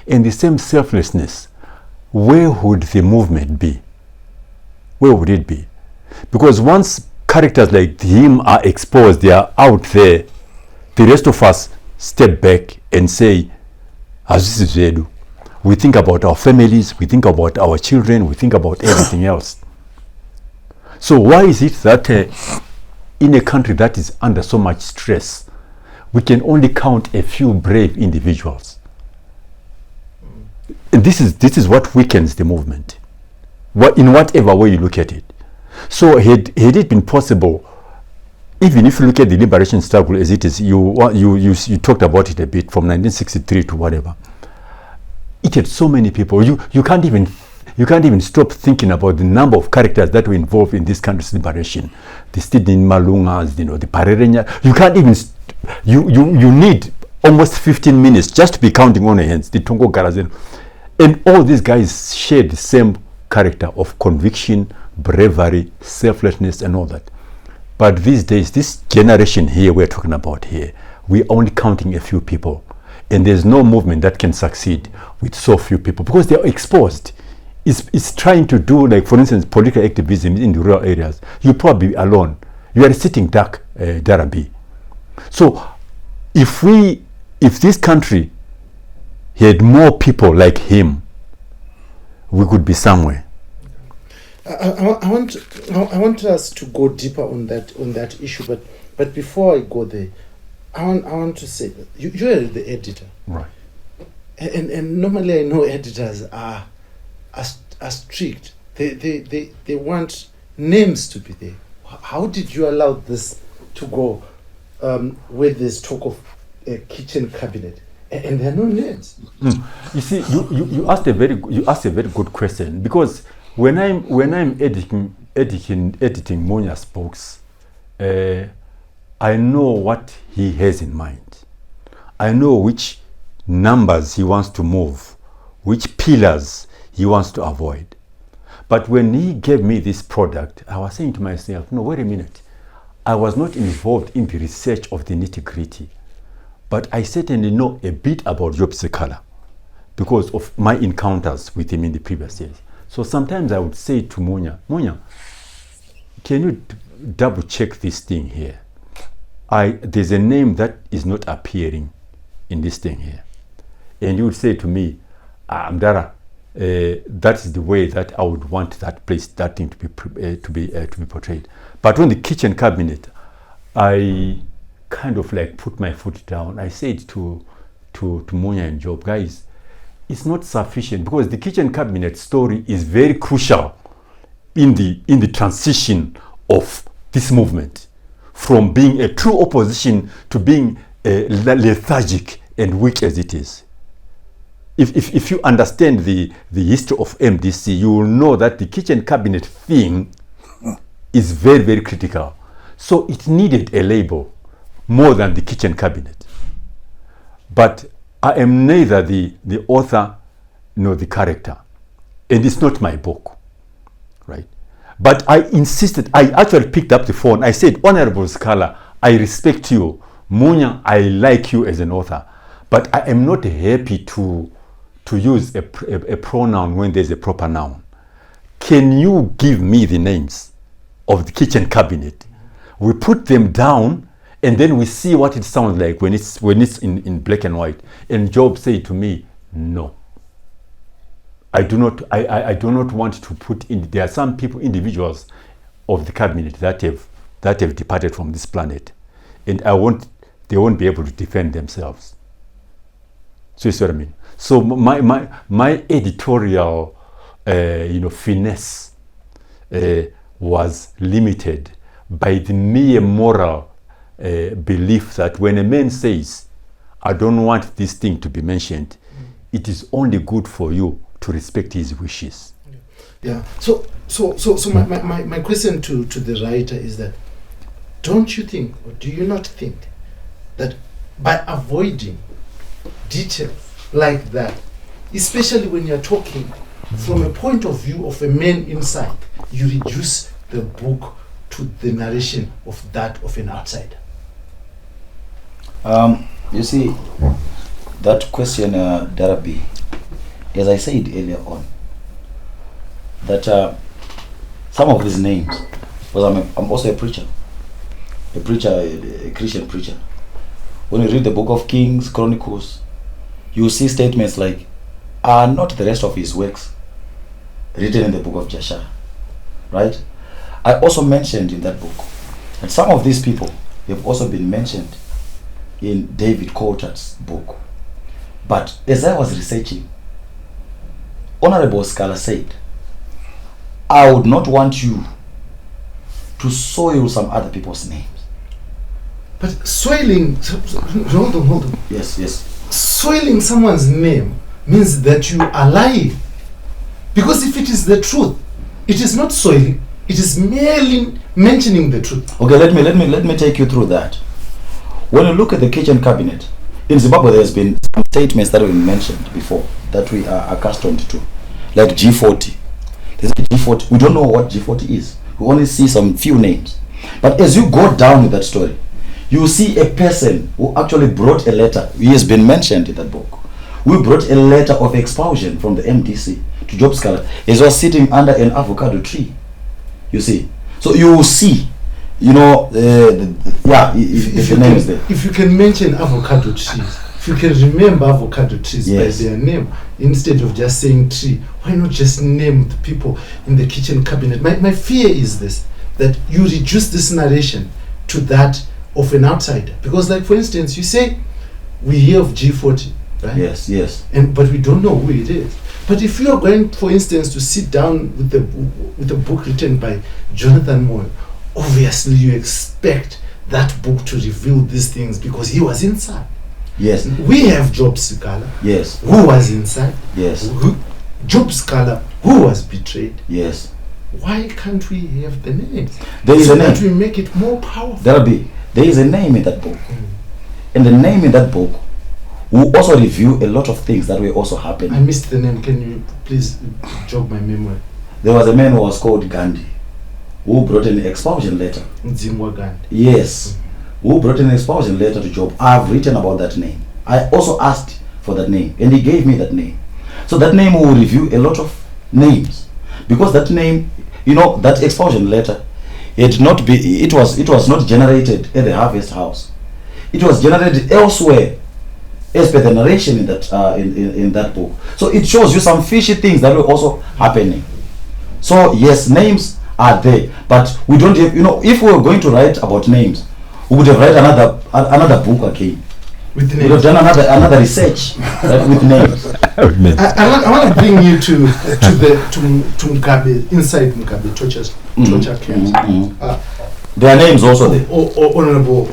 and the same selflessness. Where would the movement be? Where would it be? Because once characters like him are exposed, they are out there, the rest of us step back and say, Aziz, we think about our families, we think about our children, we think about everything else. So why is it that in a country that is under so much stress, we can only count a few brave individuals? And this is what weakens the movement, in whatever way you look at it. So had it been possible, even if you look at the liberation struggle as it is, you talked about it a bit from 1963 to whatever. It had so many people. You can't even stop thinking about the number of characters that were involved in this country's liberation. The Stidin Malungas, the Parerenya. You can't even. You need almost 15 minutes just to be counting on your hands. The Tongo Garazen, and all these guys shared the same character of conviction, bravery, selflessness, and all that. But these days, this generation here we're talking about here, we're only counting a few people. And there's no movement that can succeed with so few people because they're exposed. It's trying to do, like, for instance, political activism in the rural areas. You probably be alone. You are a sitting duck, Darabi. So if this country had more people like him, we could be somewhere. I want us to go deeper on that issue, but before I go there, I want to say that you are the editor, right? And normally I know editors are strict. They want names to be there. How did you allow this to go with this talk of a kitchen cabinet and there are no names? You see, you asked a very good question, because when I'm editing Munya's books, I know what he has in mind. I know which numbers he wants to move, which pillars he wants to avoid. But when he gave me this product, I was saying to myself, no, wait a minute. I was not involved in the research of the nitty-gritty, but I certainly know a bit about Job Sikhala because of my encounters with him in the previous years. So sometimes I would say to Munya, can you double check this thing here? There's a name that is not appearing in this thing here. And you would say to me, Amdara, that is the way that I would want that thing to be portrayed. But on the kitchen cabinet, I kind of like put my foot down. I said to Munya and Job, guys, it's not sufficient, because the kitchen cabinet story is very crucial in the transition of this movement from being a true opposition to being lethargic and weak as it is. If you understand the history of MDC, you will know that the kitchen cabinet thing is very, very critical. So it needed a label more than the kitchen cabinet. But I am neither the author nor the character. And it's not my book, right? But I insisted, I actually picked up the phone. I said, Honorable Sikhala, I respect you. Munya, I like you as an author. But I am not happy to use a pronoun when there's a proper noun. Can you give me the names of the kitchen cabinet? We put them down, and then we see what it sounds like when it's in black and white. And Job said to me, no. I do not want to put in. There are some individuals of the cabinet that have departed from this planet, and they won't be able to defend themselves. So you see what I mean? So my editorial, finesse was limited by the mere moral belief that when a man says, I don't want this thing to be mentioned, it is only good for you to respect his wishes. Yeah. So my question to the writer is that, don't you think, or do you not think, that by avoiding details like that, especially when you're talking from a point of view of a man inside, you reduce the book to the narration of that of an outsider? You see, that question, Darabi, as I said earlier on, that some of these names, because I'm also a preacher, a Christian preacher. When you read the book of Kings, Chronicles, you see statements like, are not the rest of his works written in the book of Jasher, right? I also mentioned in that book that some of these people have also been mentioned in David Coulthard's book. But as I was researching, Honorable Sikhala said, I would not want you to soil some other people's names. But soiling, hold on. Yes. Soiling someone's name means that you are lying. Because if it is the truth, it is not soiling. It is merely mentioning the truth. Okay, let me take you through that. When you look at the kitchen cabinet, in Zimbabwe there's been some statements that we mentioned before that we are accustomed to, like G40. There's a G40. We don't know what G40 is. We only see some few names. But as you go down with that story, you see a person who actually brought a letter. He has been mentioned in that book. We brought a letter of expulsion from the MDC to Job Sikhala as he was sitting under an avocado tree. You see. So you will see, you know, if the name is there. If you can mention avocado trees, if you can remember avocado trees by their name, instead of just saying tree, why not just name the people in the kitchen cabinet? My fear is this, that you reduce this narration to that of an outsider. Because, like, for instance, you say, we hear of G40, right? Yes. But we don't know who it is. But if you are going, for instance, to sit down with a book written by Jonathan Moyo, obviously you expect that book to reveal these things because he was inside. Yes. We have Job Sikhala. Yes. Who was inside. Yes. Job Sikhala, who was betrayed. Yes. Why can't we have the names? There is a name. That we make it more powerful. There is a name in that book. And the name in that book will also review a lot of things that were also happening. I missed the name. Can you please jog my memory? There was a man who was called Gandhi, who brought an expulsion letter. Nzimwa Gandhi. Yes. Who brought an expulsion letter to Job. I've written about that name. I also asked for that name, and he gave me that name. So that name will review a lot of names. Because that name, you know, that expulsion letter, it was not generated at the Harvest House. It was generated elsewhere, as per the narration in that in that book. So it shows you some fishy things that were also happening. So yes, names are there, but we don't have, you know, if we were going to write about names, we would have written another book again. With names. We would have done another research with names. I want to bring you to Mugabe, inside Mugabe torture camps. Their names also there. Honorable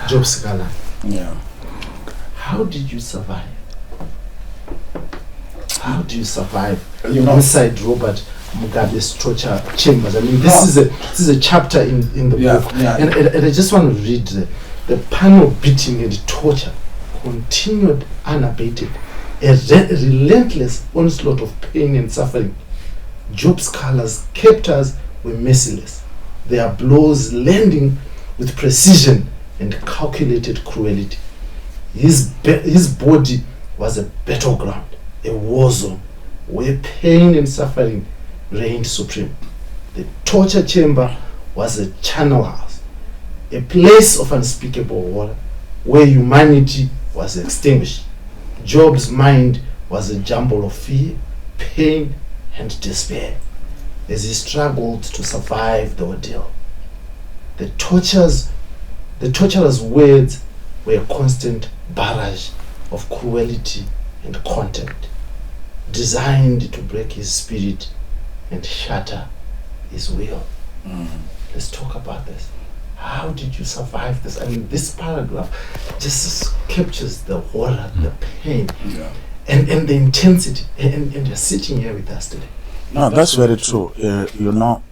Job Sikhala. Yeah. How did you survive? How do you survive inside Robert Mugabe's torture chambers? I mean, this is a chapter in the book, and I just want to read the panel beating and torture continued unabated, a relentless onslaught of pain and suffering. Job Sikhala's captors were merciless, their blows landing with precision and calculated cruelty. His body was a battleground, a war zone, where pain and suffering reigned supreme. The torture chamber was a charnel house, a place of unspeakable horror, where humanity was extinguished. Job's mind was a jumble of fear, pain, and despair as he struggled to survive the ordeal. The torturer's words were a constant barrage of cruelty and contempt, designed to break his spirit and shatter his will. Let's talk about this. How did you survive this? I mean, this paragraph just captures the horror, the pain, and the intensity. And you're sitting here with us today. No, that's very true. You know,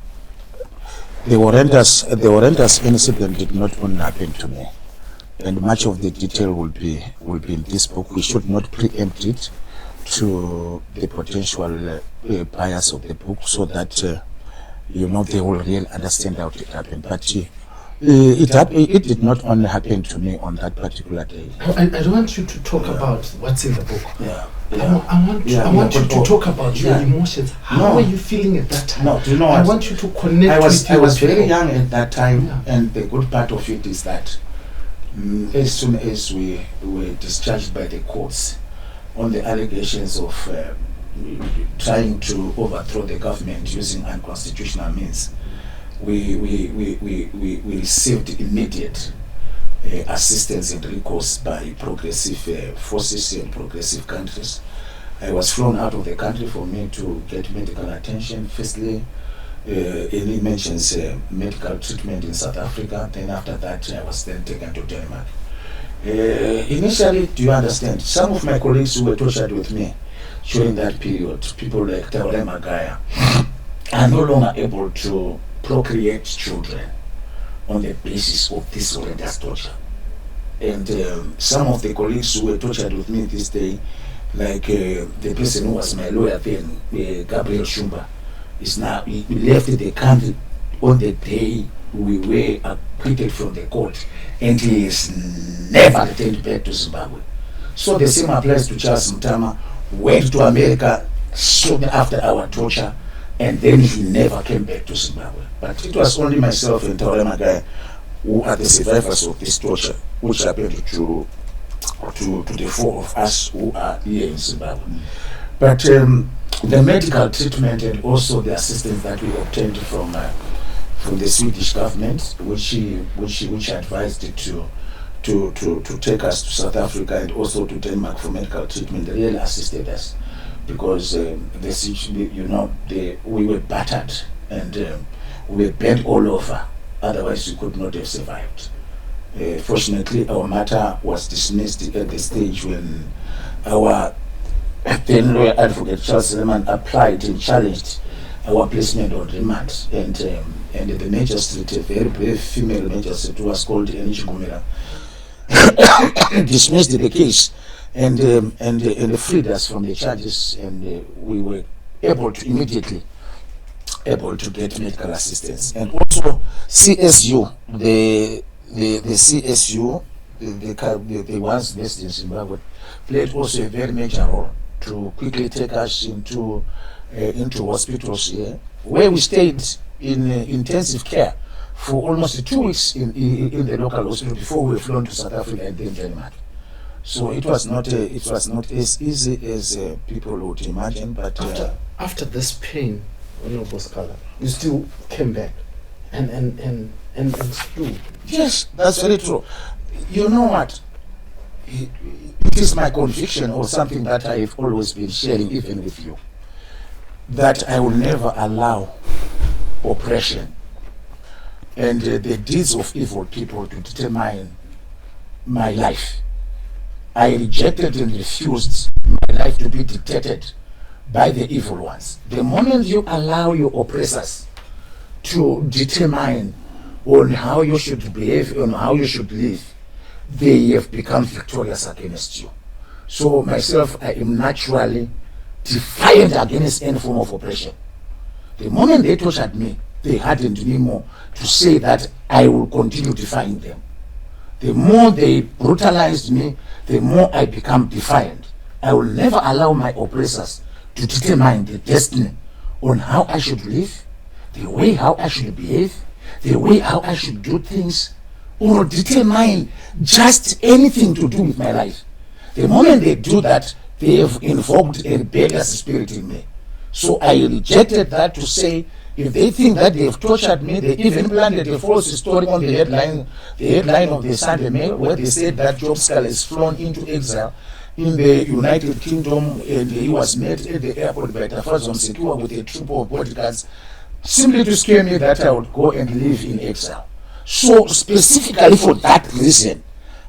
the horrendous incident did not only happen to me, and much of the detail will be in this book. We should not preempt it, to the potential buyers of the book, so that they will really understand how it happened. But it did not only happen to me on that particular day. I don't want you to talk about what's in the book. Yeah. I want you to talk about your emotions. How were you feeling at that time? No, do you know I what? want you to connect I was with very young at that time, and the good part of it is that as soon as we were discharged by the courts on the allegations of trying to overthrow the government using unconstitutional means, we received immediate assistance and recourse by progressive forces in progressive countries. I was flown out of the country for me to get medical attention. Firstly, he mentions medical treatment in South Africa. Then after that, I was then taken to Denmark. Initially, do you understand, some of my colleagues who were tortured with me during that period, people like Taure Magaya, are no longer able to procreate children on the basis of this horrendous torture. And some of the colleagues who were tortured with me this day, like the person who was my lawyer then, Gabriel Shumba, is now, he left the country on the day we were acquitted from the court, and he is never returned back to Zimbabwe. So the same applies to Charles Mtama, went to America soon after our torture, and then he never came back to Zimbabwe. But it was only myself and Taure Magaya who are the survivors of this torture, which happened to the four of us who are here in Zimbabwe. But the medical treatment and also the assistance that we obtained from the Swedish government, which advised it to take us to South Africa and also to Denmark for medical treatment, really assisted us, because we were battered and we were bent all over. Otherwise, we could not have survived. Fortunately, our matter was dismissed at the stage when our then lawyer advocate Charles Lehman applied and challenged our placement on remand, and the magistrate, a very brave female magistrate who was called Enichi Gumira, dismissed the case and freed us from the charges, and we were immediately able to get medical assistance. And also CSU, the CSU, the ones based in Zimbabwe, played also a very major role to quickly take us into hospitals here, where we stayed in intensive care for almost 2 weeks in the local hospital before we were flown to South Africa and then Denmark. So it was not as easy as people would imagine. But after this pain, Honorable Sikhala, you still came back and flew. Yes, that's very true. You know what? It is my conviction, or something that I've always been sharing even with you, that I will never allow oppression and the deeds of evil people to determine my life. I rejected and refused my life to be dictated by the evil ones. The moment you allow your oppressors to determine on how you should behave, on how you should live, they have become victorious against you. So myself, I am naturally defiant against any form of oppression. The moment they tortured me, they hardened me more to say that I will continue defying them. The more they brutalized me, the more I become defiant. I will never allow my oppressors to determine the destiny on how I should live, the way how I should behave, the way how I should do things, or determine just anything to do with my life. The moment they do that, they have invoked a rebellious spirit in me. So I rejected that, to say, if they think that they have tortured me, they even planted a false story on the headline of the Sunday Mail, where they said that Job Sikhala is flown into exile in the United Kingdom, and he was met at the airport by Tafazon Secure with a troop of bodyguards, simply to scare me that I would go and live in exile. So specifically for that reason,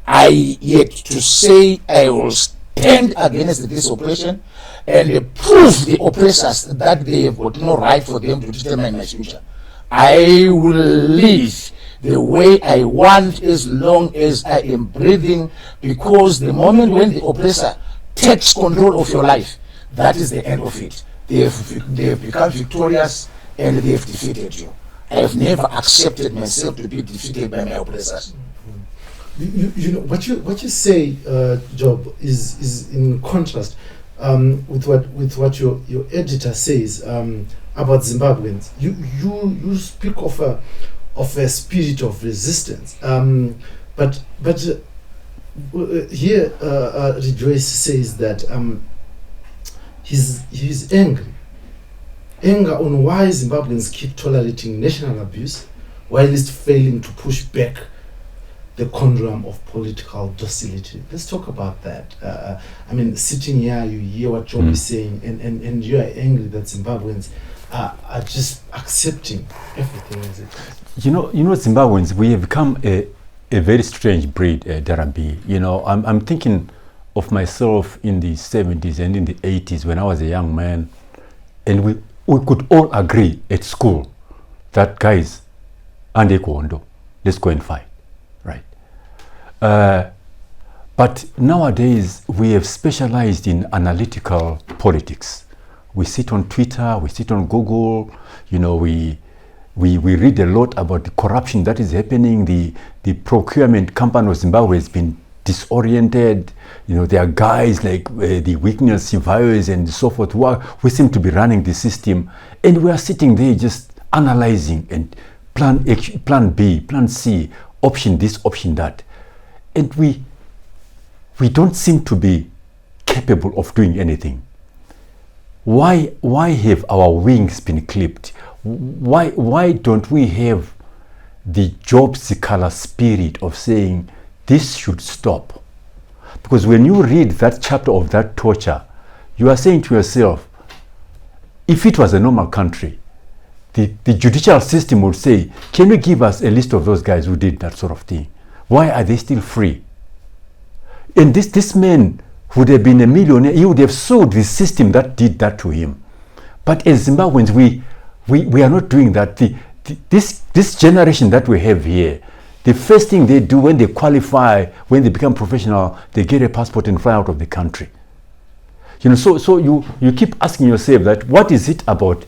I yet to say I will stand against this oppression and prove the oppressors that they have got no right for them to determine my future. I will live the way I want as long as I am breathing, because the moment when the oppressor takes control of your life, that is the end of it. They have become victorious and they have defeated you. I have never accepted myself to be defeated by my oppressors. You know what you say, Job, is in contrast with what your editor says about Zimbabweans. You speak of a spirit of resistance, but here Rejoice says that he's angry. Anger on why Zimbabweans keep tolerating national abuse while it's failing to push back the conundrum of political docility. Let's talk about that. I mean, sitting here, you hear what Job is saying, and you are angry that Zimbabweans are just accepting everything as it is. You know, Zimbabweans, we have become a very strange breed, Darabi. You know, I'm thinking of myself in the 70s and in the 80s when I was a young man, and we could all agree at school that, guys, let's go and fight, right? But nowadays we have specialized in analytical politics. We sit on Twitter, we sit on Google, you know, we read a lot about the corruption that is happening. The procurement company of Zimbabwe has been disoriented. You know, there are guys like the weakness survivors and so forth who seem to be running the system, and we are sitting there just analyzing and plan B, plan C, option this, option that, and we don't seem to be capable of doing anything. Why have our wings been clipped? Why don't we have the Job Sikhala spirit of saying this should stop? Because when you read that chapter of that torture, you are saying to yourself, if it was a normal country, the judicial system would say, can you give us a list of those guys who did that sort of thing? Why are they still free? And this man would have been a millionaire. He would have sued the system that did that to him. But as Zimbabweans, we are not doing that. This generation that we have here, the first thing they do when they qualify, when they become professional, they get a passport and fly out of the country. You know, so you keep asking yourself that what is it about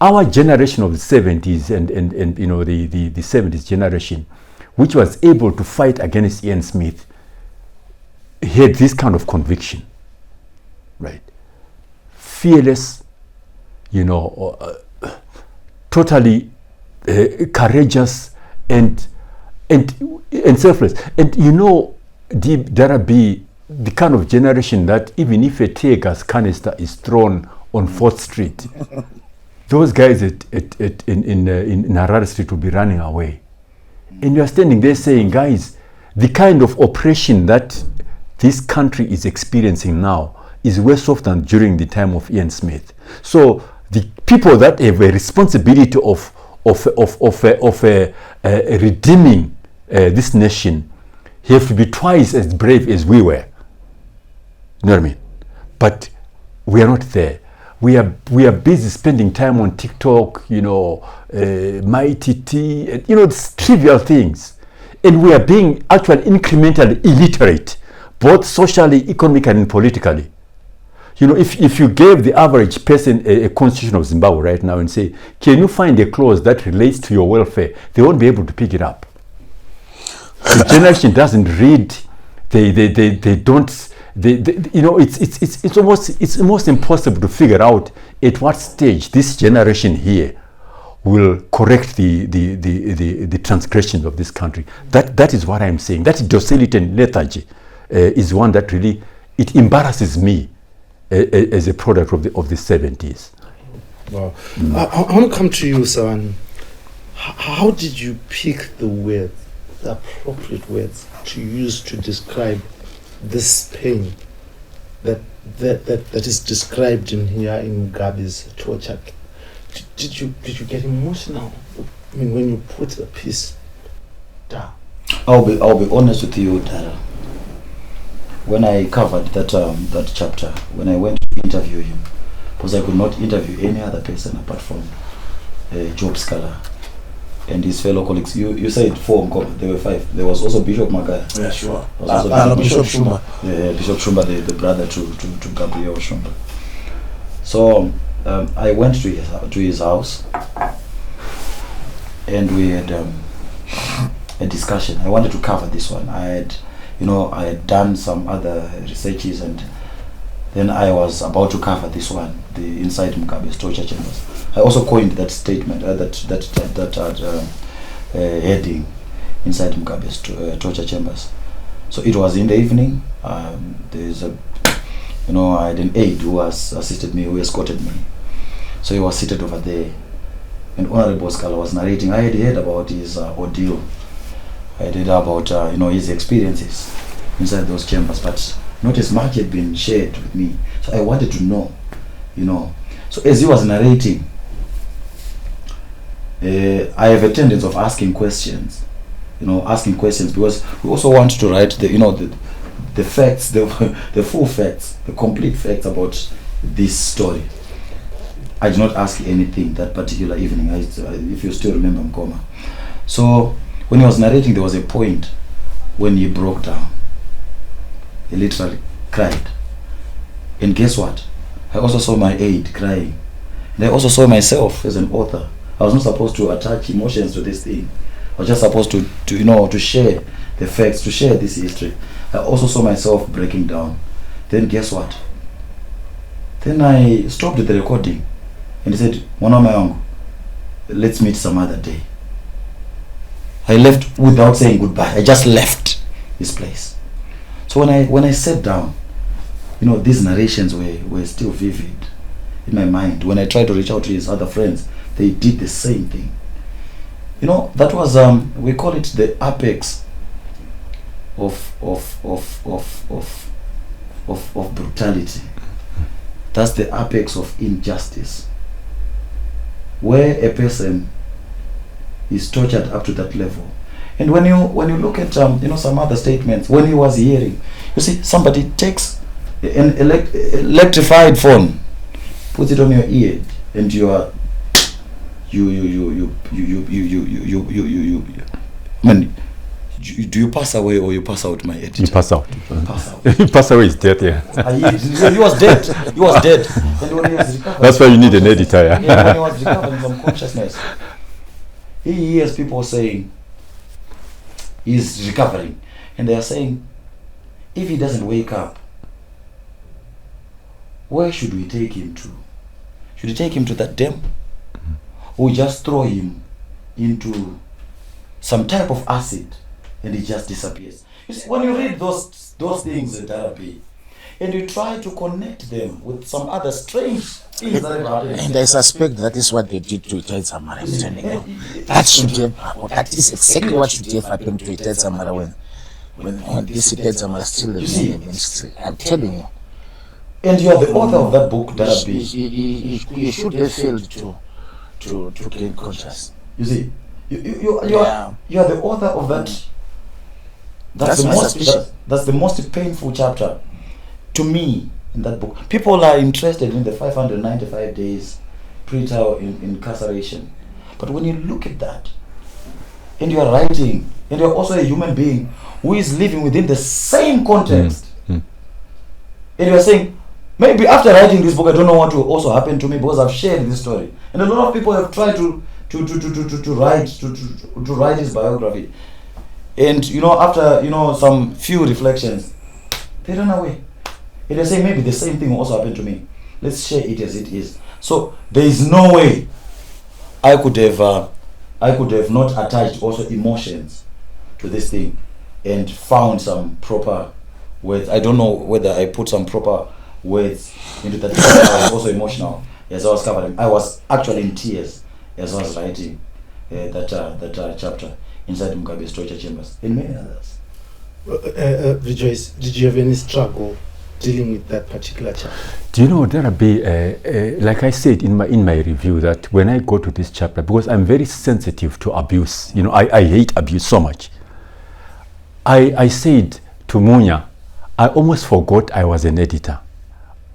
our generation of the 70s and you know the 70s generation, which was able to fight against Ian Smith, had this kind of conviction, right? Fearless, you know, totally courageous and selfless. And you know, there be the kind of generation that even if a tear gas canister is thrown on 4th Street, those guys in Harare Street will be running away. And you are standing there saying, guys, the kind of oppression that this country is experiencing now is worse off than during the time of Ian Smith. So the people that have a responsibility of redeeming this nation have to be twice as brave as we were. You know what I mean? But we are not there. We are busy spending time on TikTok, you know, MyTT, you know, trivial things. And we are being actually incrementally illiterate, both socially, economically, and politically. You know, if you gave the average person a constitution of Zimbabwe right now and say, can you find a clause that relates to your welfare, they won't be able to pick it up. The generation doesn't read. They don't. You know, it's almost impossible to figure out at what stage this generation here will correct the transgressions of this country. That is what I'm saying. That docility and lethargy is one that really, it embarrasses me as a product of the 70s. Wow. I want to come to you, Sawan. How did you pick the words, the appropriate words to use to describe this pain that is described in here in Gabi's torture? Did you get emotional? I mean, when you put a piece down. I'll be honest with you, Dara. When I covered that chapter, when I went to interview him, because I could not interview any other person apart from Job Sikhala and his fellow colleagues. You said 4, there were 5. There was also Bishop Magaya. Yeah, sure. Bishop Shumba. Yeah, Bishop Shumba, the brother to Gabriel Shumba. So I went to his house, and we had a discussion. I wanted to cover this one. I had done some other researches, and then I was about to cover this one, the inside Mugabe's torture chambers. I also coined that statement, that heading, inside Mugabe's torture chambers. So it was in the evening. There's I had an aide who has assisted me, who escorted me. So he was seated over there, and Honorable Sikhala was narrating. I had heard about his ordeal. I had heard about his experiences inside those chambers, but not as much had been shared with me. So I wanted to know, So as he was narrating, I have a tendency of asking questions, because we also want to write the facts, the full facts, the complete facts about this story. I did not ask anything that particular evening, if you still remember, Mkoma. So when he was narrating, there was a point when he broke down. He literally cried. And guess what? I also saw my aide crying. And I also saw myself as an author. I was not supposed to attach emotions to this thing. I was just supposed to share the facts, to share this history. I also saw myself breaking down. Then guess what? Then I stopped the recording, and he said, "Mwana wangu, let's meet some other day." I left without saying goodbye. I just left this place. So when I sat down, these narrations were still vivid in my mind. When I tried to reach out to his other friends, they did the same thing. That was we call it the apex of brutality. That's the apex of injustice, where a person is tortured up to that level. And when you look at some other statements, when he was hearing, you see somebody takes an electrified phone, puts it on your ear, and do you pass away or you pass out, my editor? You pass out. Pass out. You pass away is dead, yeah. He was dead. He was dead. And when he was recovering, that's why you need an editor, yeah. When he was recovering from consciousness, he hears people saying he's recovering, and they are saying, if he doesn't wake up, where should we take him to? Should we take him to that dam, or just throw him into some type of acid and he just disappears? You see, when you read those things in therapy, and you try to connect them with some other strange things that have happened. And I suspect that is what they did to Ted Samara. I'm telling you. That is exactly what should have happened to Ted Samara when this Ted Samara still remained in the ministry. I'm telling you. And you are the author of that book, Therapy. You should have failed to gain conscious. You see, you are the author of that. That's the most painful chapter to me in that book. People are interested in the 595 days pre-trial incarceration, but when you look at that, and you are writing, and you are also a human being who is living within the same context, and you are saying, maybe after writing this book, I don't know what will also happen to me because I've shared this story, and a lot of people have tried to write his biography, and after some few reflections, they run away. And they say maybe the same thing will also happen to me. Let's share it as it is. So there is no way I could have not attached also emotions to this thing and found some proper words. I don't know whether I put some proper words into that. I was also emotional as I was covering. I was actually in tears as I was writing that chapter inside Mugabe's torture chambers and many others. Rejoice, did you have any struggle dealing with that particular chapter? Do you know, there be like I said in my review, that when I go to this chapter, because I'm very sensitive to abuse, I hate abuse so much. I said to Munya, I almost forgot I was an editor.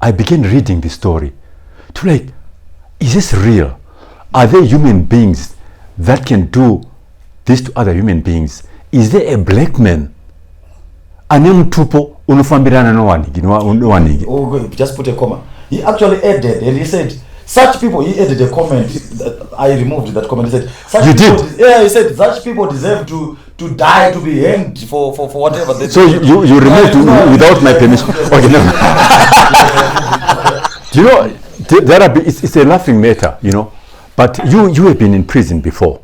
I began reading the story to is this real? Are there human beings that can do this to other human beings? Is there a black man? Just put a comma. He actually added, and he said, such people, he added a comment, I removed that comment, he said, such You people, did? Yeah, he said, such people deserve to die, to be hanged for whatever they So you removed without my permission. Okay, no. Do you know, it's a laughing matter, you know, but you have been in prison before.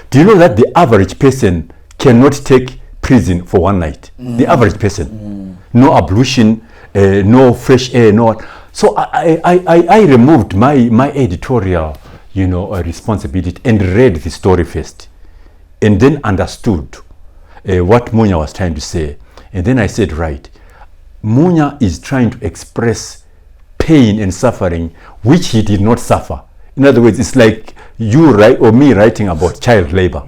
Do you know that the average person cannot take prison for one night? The average person. No ablution, no fresh air, no. So I removed my editorial, you know, responsibility and read the story first, and then understood what Munya was trying to say. And then I said, right, Munya is trying to express pain and suffering which he did not suffer. In other words, it's like you or me writing about child labor,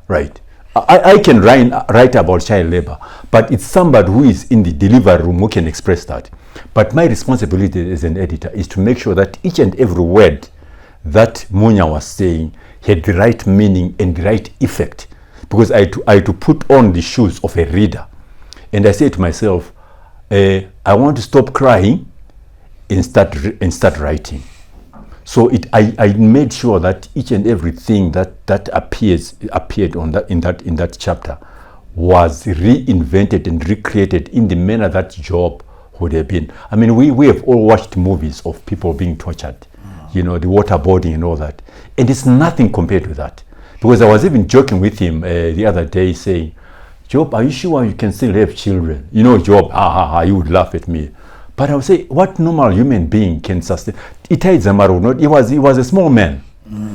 right? I can write about child labor, but it's somebody who is in the delivery room who can express that. But my responsibility as an editor is to make sure that each and every word that Munya was saying had the right meaning and the right effect, because I had to put on the shoes of a reader. And I said to myself, I want to stop crying and start writing. So I made sure that each and everything that appeared in that chapter was reinvented and recreated in the manner that job would have been. I mean, we have all watched movies of people being tortured, you know, the waterboarding and all that, and it's nothing compared to that. Because I was even joking with him the other day, saying, "Job, are you sure you can still have children?" You know, Job, he would laugh at me. But I would say, what normal human being can sustain? Itai Zamaru, he was a small man.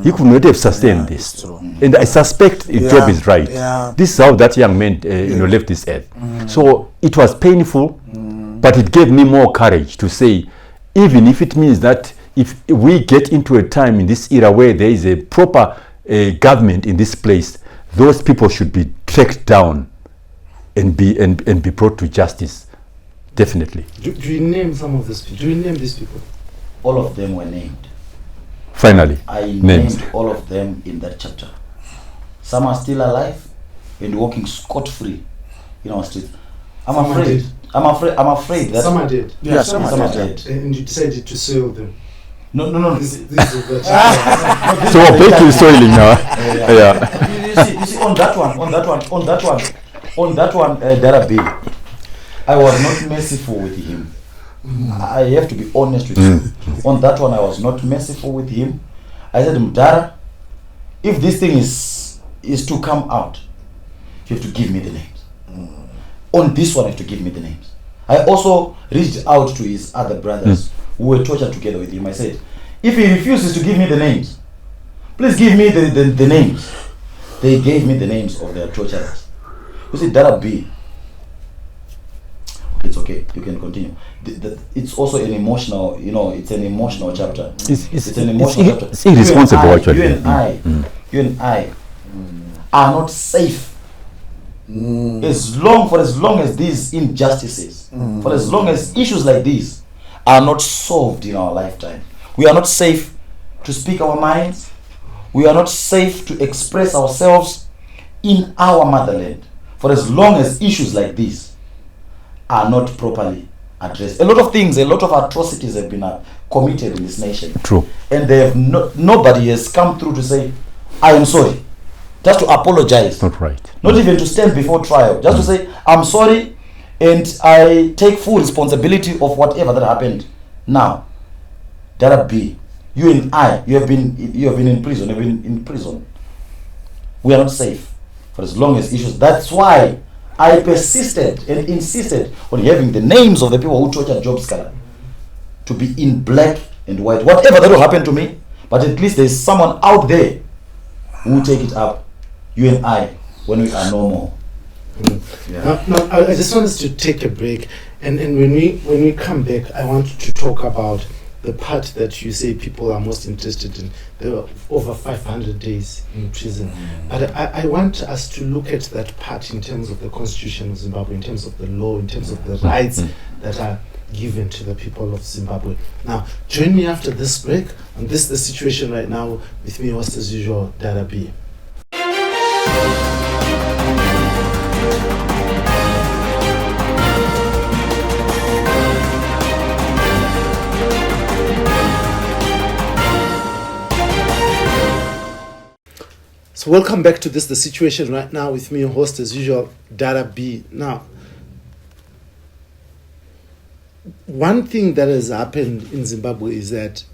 He could not have sustained this. And I suspect Job is right. This is how that young man left this earth. So it was painful, but it gave me more courage to say, even if it means that if we get into a time in this era where there is a proper government in this place, those people should be tracked down and be brought to justice. Definitely. Do you name some of these people? Do you name these people? All of them were named. Finally, I names. named all of them in that chapter. Some are still alive and walking scot-free in our streets. I'm afraid that Some are dead. Yeah, some are dead. And you decided to soil them. No. This is the So we're back to soiling now. Yeah. You see, on that one, Darabi, I was not merciful with him. I have to be honest with you. On that one, I was not merciful with him. I said, Mdara, if this thing is to come out, you have to give me the names. On this one, you have to give me the names. I also reached out to his other brothers who were tortured together with him. I said, if he refuses to give me the names, please give me the names. They gave me the names of their torturers. You see, Darabi, it's okay, you can continue. It's also an emotional, it's an emotional chapter. It's an emotional chapter. It's irresponsible, actually. You and I are not safe for as long as these injustices, for as long as issues like these are not solved in our lifetime. We are not safe to speak our minds. We are not safe to express ourselves in our motherland for as long as issues like these are not properly addressed. A lot of things, a lot of atrocities have been committed in this nation. True. And they have nobody has come through to say, I am sorry. Just to apologize. Not right. Not even to stand before trial. Just to say, I'm sorry and I take full responsibility of whatever that happened. Now, Darabi, you and I, you have been in prison. You've been in prison. We are not safe for as long as issues. That's why I persisted and insisted on having the names of the people who tortured Job Sikhala to be in black and white. Whatever that will happen to me, but at least there's someone out there who will take it up, you and I, when we are no more. Now, I just want us to take a break, and when we come back, I want to talk about the part that you say people are most interested in. There were over 500 days in prison. But I want us to look at that part in terms of the Constitution of Zimbabwe, in terms of the law, in terms of the rights that are given to the people of Zimbabwe. Now, join me after this break. And this is the situation right now. With me, host as usual, Darabi. So welcome back to The Situation right now with me, your host as usual, Dara B. Now, one thing that has happened in Zimbabwe is that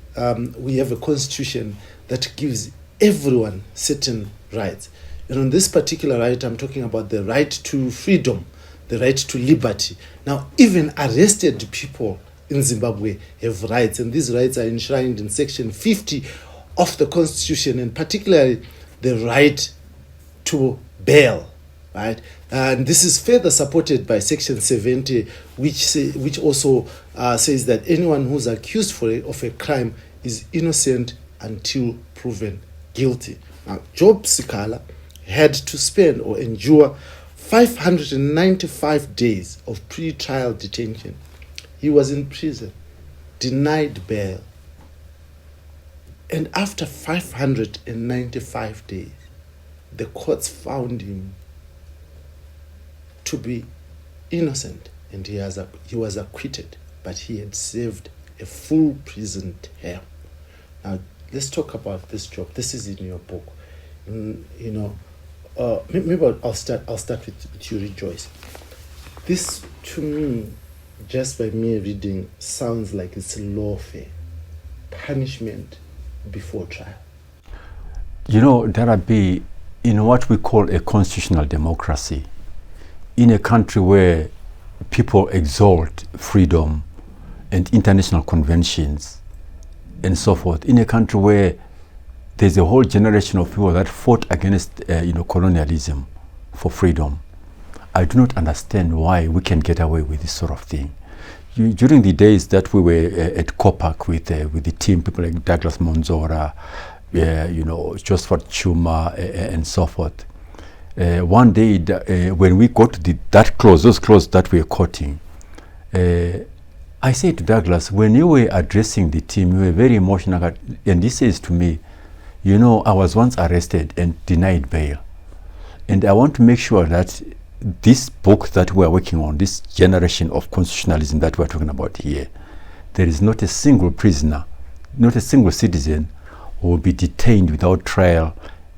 we have a constitution that gives everyone certain rights. And on this particular right, I'm talking about the right to freedom, the right to liberty. Now, even arrested people in Zimbabwe have rights, and these rights are enshrined in Section 50 of the Constitution, and particularly the right to bail, right? And this is further supported by Section 70, which also says that anyone who's accused of a crime is innocent until proven guilty. Now, Job Sikhala had to spend or endure 595 days of pre-trial detention. He was in prison, denied bail. And after 595 days, the courts found him to be innocent, and he was acquitted, but he had served a full prison term. Now, let's talk about this job. This is in your book. Maybe I'll start with you, Rejoice. This, to me, just by me reading, sounds like it's lawfare, punishment before trial. There are in what we call a constitutional democracy, in a country where people exalt freedom and international conventions and so forth, in a country where there's a whole generation of people that fought against colonialism for freedom, I do not understand why we can get away with this sort of thing. During the days that we were at Kopak with the team, people like Douglas Monzora, Josephat Chuma, and so forth. One day, when we got to those clauses that we were quoting, I said to Douglas, when you were addressing the team, you were very emotional, and he says to me, I was once arrested and denied bail, and I want to make sure that this book that we are working on, this generation of constitutionalism that we are talking about here, there is not a single prisoner, not a single citizen who will be detained without trial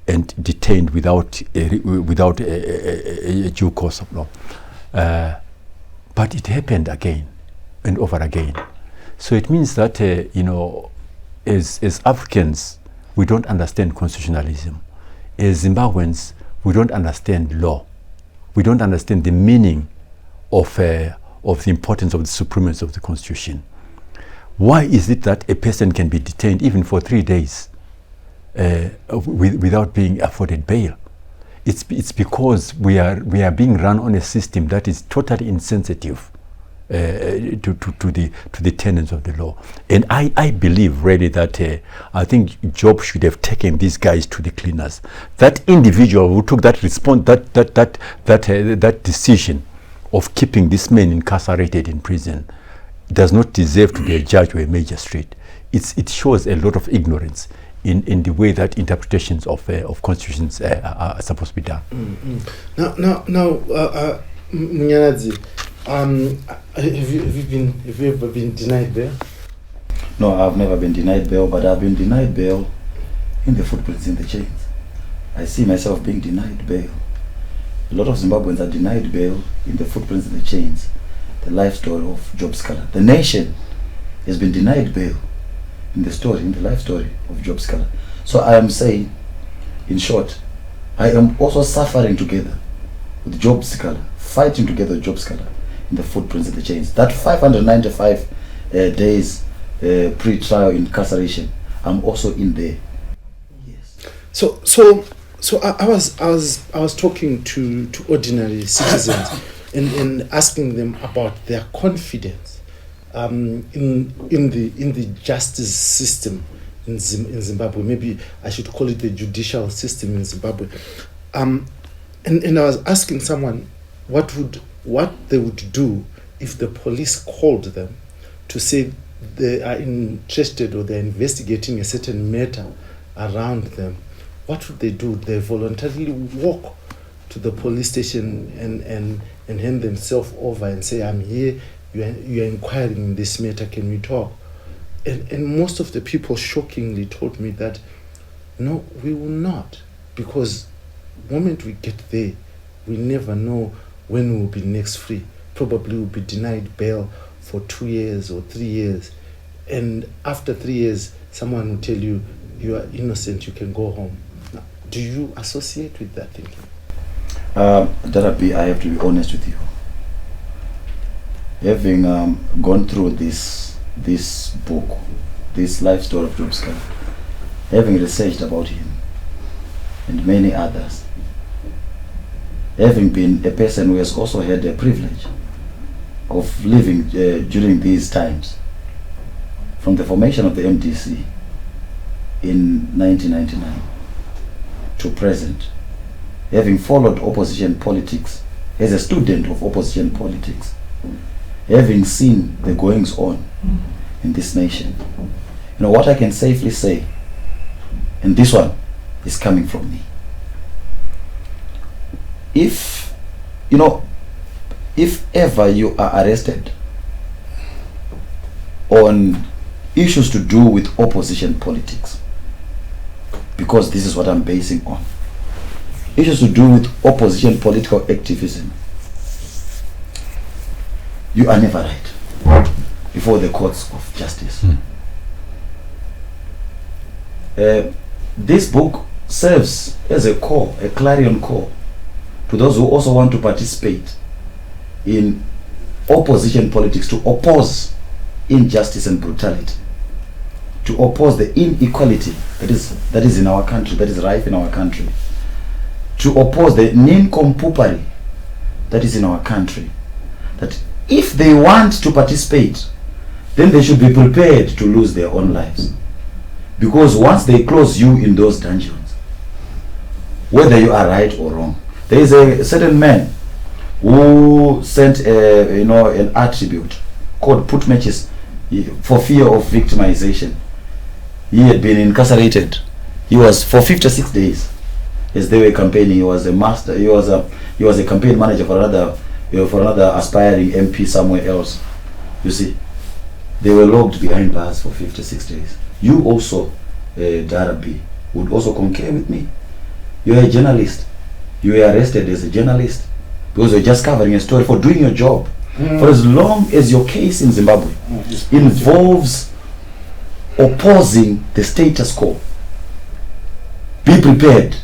and detained without a due course of law. But it happened again and over again. So it means that, as Africans, we don't understand constitutionalism. As Zimbabweans, we don't understand law. We don't understand the meaning of the importance of the supremacy of the Constitution. Why is it that a person can be detained even for 3 days without being afforded bail? It's because we are being run on a system that is totally insensitive to the tenets of the law. And I believe really that I think Job should have taken these guys to the cleaners. That individual who took that that decision of keeping this man incarcerated in prison does not deserve to be a judge or a magistrate. It shows a lot of ignorance in the way that interpretations of constitutions are supposed to be done. Now, Munyanadzi, have you ever been denied bail? No, I've never been denied bail, but I've been denied bail in the footprints in the chains. I see myself being denied bail. A lot of Zimbabweans are denied bail in the footprints in the chains. The life story of Job Sikhala. The nation has been denied bail in the life story of Job Sikhala. So I am saying, in short, I am also suffering together with Job Sikhala, fighting together with Job Sikhala in the footprints in the chains. That 595 days pre-trial incarceration, I'm also in there. Yes. So I was talking to ordinary citizens and asking them about their confidence in the justice system in Zimbabwe. Maybe I should call it the judicial system in Zimbabwe. And I was asking someone what they would do if the police called them to say they are interested or they're investigating a certain matter around them. What would they do? They voluntarily walk to the police station and hand themselves over and say, I'm here, you are inquiring in this matter, can we talk? And most of the people shockingly told me that, no, we will not. because the moment we get there, we never know when we'll be next free. Probably we'll be denied bail for 2 years or 3 years. And after 3 years, someone will tell you, you are innocent, you can go home. Now, do you associate with that thinking? Darabi, I have to be honest with you. Having gone through this book, this life story of Job Sikhala, having researched about him and many others, having been a person who has also had the privilege of living during these times, from the formation of the MDC in 1999 to present, having followed opposition politics as a student of opposition politics, having seen the goings on in this nation, you know what I can safely say, and this one is coming from me. If ever you are arrested on issues to do with opposition politics, because this is what I'm basing on, issues to do with opposition political activism, you are never right before the courts of justice. This book serves as a call, a clarion call, to those who also want to participate in opposition politics, to oppose injustice and brutality, to oppose the inequality that is in our country, that is rife in our country, to oppose the nincompooperi that is in our country. That if they want to participate, then they should be prepared to lose their own lives, because once they close you in those dungeons, whether you are right or wrong, there is a certain man who sent an attribute called put matches for fear of victimization. He had been incarcerated. He was for 56 days as they were campaigning. He was a master. He was a campaign manager for another aspiring MP somewhere else. You see, they were locked behind bars for 56 days. You also, Darabi, would also concur with me. You are a journalist. You were arrested as a journalist because you're just covering a story for doing your job. For as long as your case in Zimbabwe involves opposing the status quo, be prepared.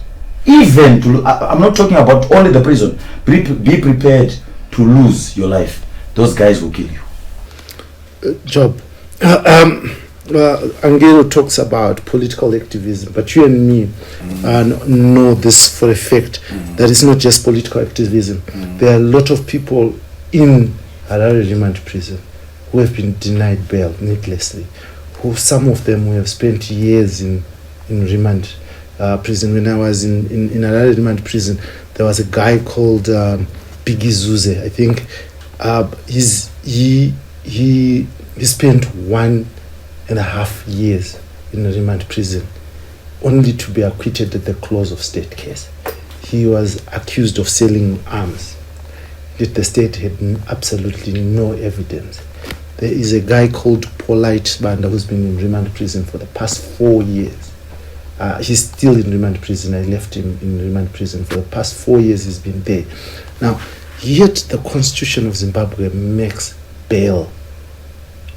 Even to, I'm not talking about only the prison, be prepared to lose your life. Those guys will kill you. Job. Angelo talks about political activism, but you and me know this for a fact that it's not just political activism. There are a lot of people in Harare remand prison who have been denied bail needlessly, who some of them who have spent years in remand prison. When I was in Harare remand prison, there was a guy called Biggie Zuze, I think. He spent 1.5 years in a remand prison, only to be acquitted at the close of state case. He was accused of selling arms, yet the state had absolutely no evidence. There is a guy called Polite Banda who's been in remand prison for the past 4 years. He's still in remand prison. I left him in remand prison. For the past 4 years he's been there. Now, yet the Constitution of Zimbabwe makes bail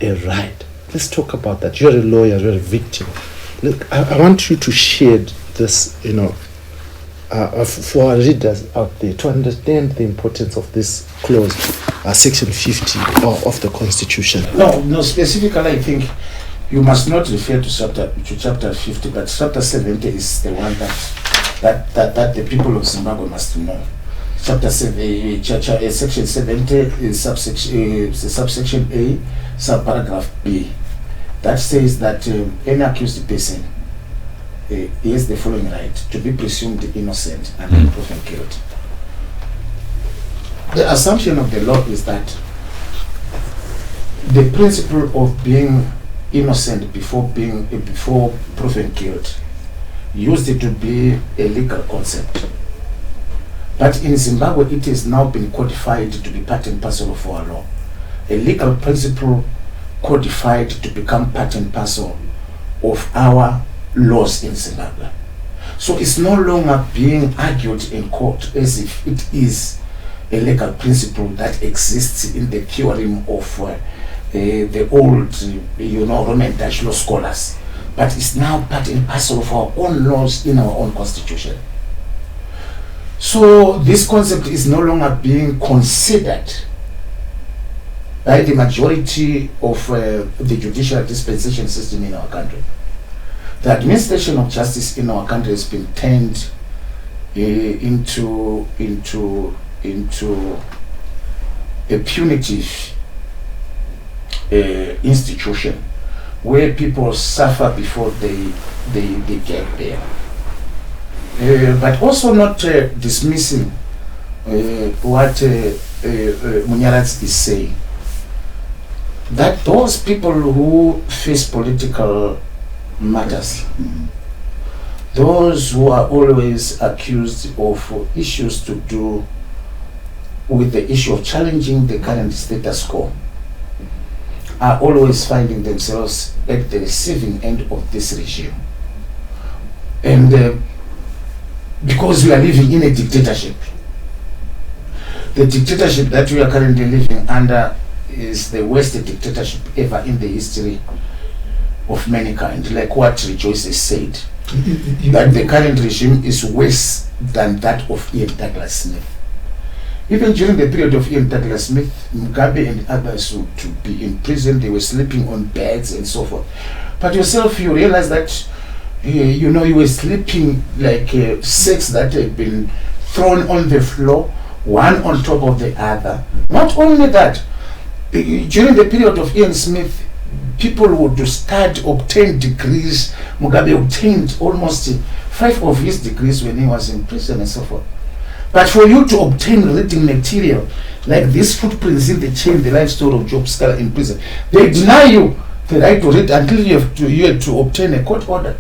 a right. Let's talk about that. You're a lawyer, you're a victim. Look, I want you to share this, for our readers out there to understand the importance of this clause, section 50 of the Constitution. No, specifically I think you must not refer to chapter 50, but chapter 70 is the one that the people of Zimbabwe must know. Chapter 7, section 70 is subsection A, subparagraph B. That says that any accused person has the following right: to be presumed innocent and proven guilty. The assumption of the law is that the principle of being innocent before proven guilt used to be a legal concept. But in Zimbabwe, it has now been codified to be part and parcel of our law. A legal principle codified to become part and parcel of our laws in Zimbabwe. So it's no longer being argued in court as if it is a legal principle that exists in the theorem of the old, Roman Dutch law scholars, but it's now part and parcel of our own laws in our own constitution. So this concept is no longer being considered by the majority of the judicial dispensation system in our country. The administration of justice in our country has been turned into a punitive institution where people suffer before they get there. But also not dismissing what Munyarats is saying, that those people who face political matters, those who are always accused of issues to do with the issue of challenging the current status quo, are always finding themselves at the receiving end of this regime. And because we are living in a dictatorship, the dictatorship that we are currently living under is the worst dictatorship ever in the history of mankind, like what Rejoice has said, that the current regime is worse than that of Ian Douglas Smith. Even during the period of Ian Douglas Smith, Mugabe and others would to be in prison, they were sleeping on beds and so forth. But yourself, you realize that you were sleeping like six that had been thrown on the floor, one on top of the other. Not only that, during the period of Ian Smith, people would obtain degrees. Mugabe obtained almost 5 of his degrees when he was in prison and so forth. But for you to obtain reading material like these footprints in the chain, the life story of Job Sikhala in prison, they deny you the right to read until you had to obtain a court order.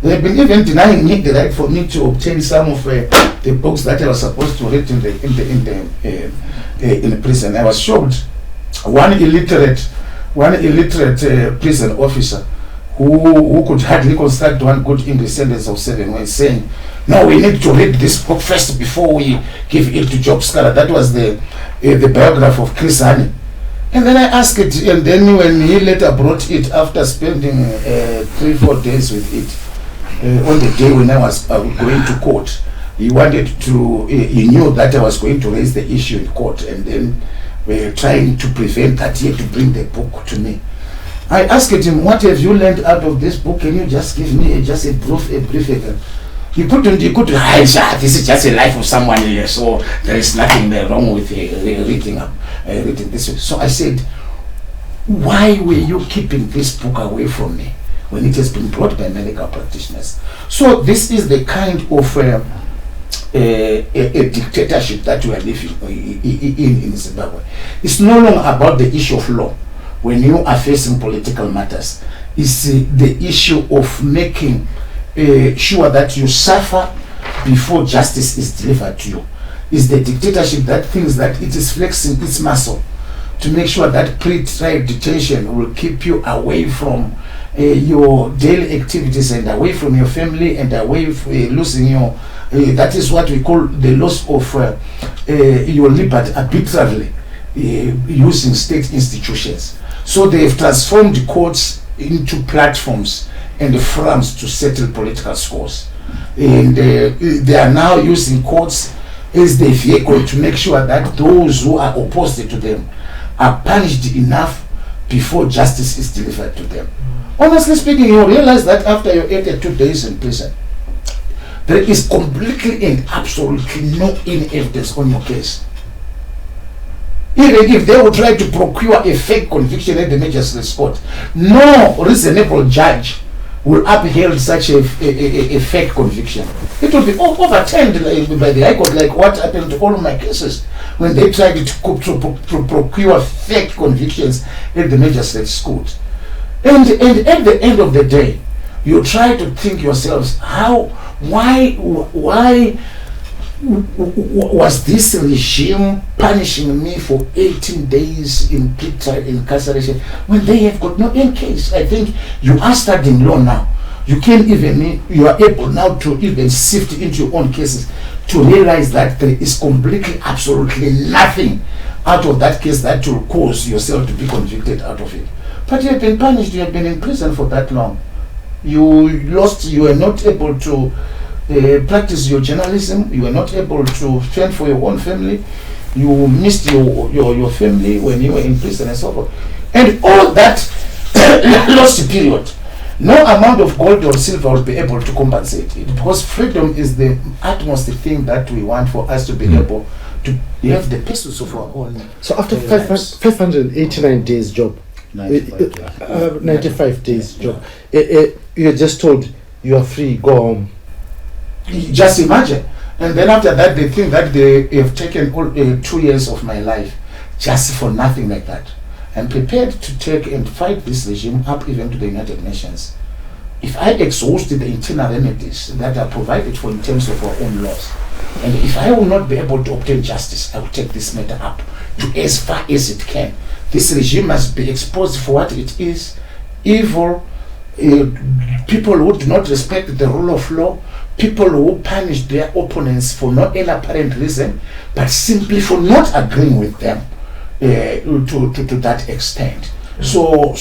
They have been even denying me the right for me to obtain some of the books that I was supposed to read in the prison. I was shocked. One illiterate prison officer who could hardly construct one good English sentence of 7 was saying, "No, we need to read this book first before we give it to Job Sikhala." That was the biography of Chris Hani. And then I asked it, and then when he later brought it after spending 3-4 days with it, on the day when I was going to court, he knew that I was going to raise the issue in court, and then we were trying to prevent that he had to bring the book to me. I asked him, "What have you learned out of this book? Can you just give me just a brief He couldn't hide. This is just a life of someone here, so there is nothing wrong with reading this. So I said, "Why were you keeping this book away from me when it has been brought by medical practitioners?" So this is the kind of a dictatorship that we are living in Zimbabwe. It's no longer about the issue of law. When you are facing political matters, it's the issue of making sure that you suffer before justice is delivered to you. It's the dictatorship that thinks that it is flexing its muscle to make sure that pre-trial detention will keep you away from your daily activities and away from your family and away from losing your that is what we call the loss of your liberty arbitrarily using state institutions. So they have transformed courts into platforms and forums to settle political scores, and they are now using courts as the vehicle to make sure that those who are opposed to them are punished enough before justice is delivered to them. Honestly speaking, you realize that after your 82 days in prison, there is completely and absolutely no any evidence on your case. Even if they will try to procure a fake conviction at the magistrate's court, no reasonable judge will uphold such a fake conviction. It will be overturned by the High Court, like what happened to all of my cases when they tried to procure fake convictions at the magistrate's court. And at the end of the day, you try to think yourselves, why was this regime punishing me for 18 days in pretrial incarceration when they have got no end case? I think you are studying law now. You are able now to even sift into your own cases to realize that there is completely, absolutely nothing out of that case that will cause yourself to be convicted out of it. But you have been punished, you have been in prison for that long. You were not able to practice your journalism, you were not able to fend for your own family, you missed your family when you were in prison and so forth. And all that lost period, no amount of gold or silver will be able to compensate it, because freedom is the utmost thing that we want for us to be able to have the pursuits of our own. So after lives. 589 days job, 95 days job, you're just told you are free, go home. Just imagine. And then after that, they think that they have taken 2 years of my life just for nothing like that. I'm prepared to take and fight this regime up even to the United Nations. If I exhaust the internal remedies that are provided for in terms of our own laws, and if I will not be able to obtain justice, I will take this matter up to as far as it can. This regime must be exposed for what it is: evil, people who do not respect the rule of law, people who punish their opponents for no apparent reason, but simply for not agreeing with them to that extent. So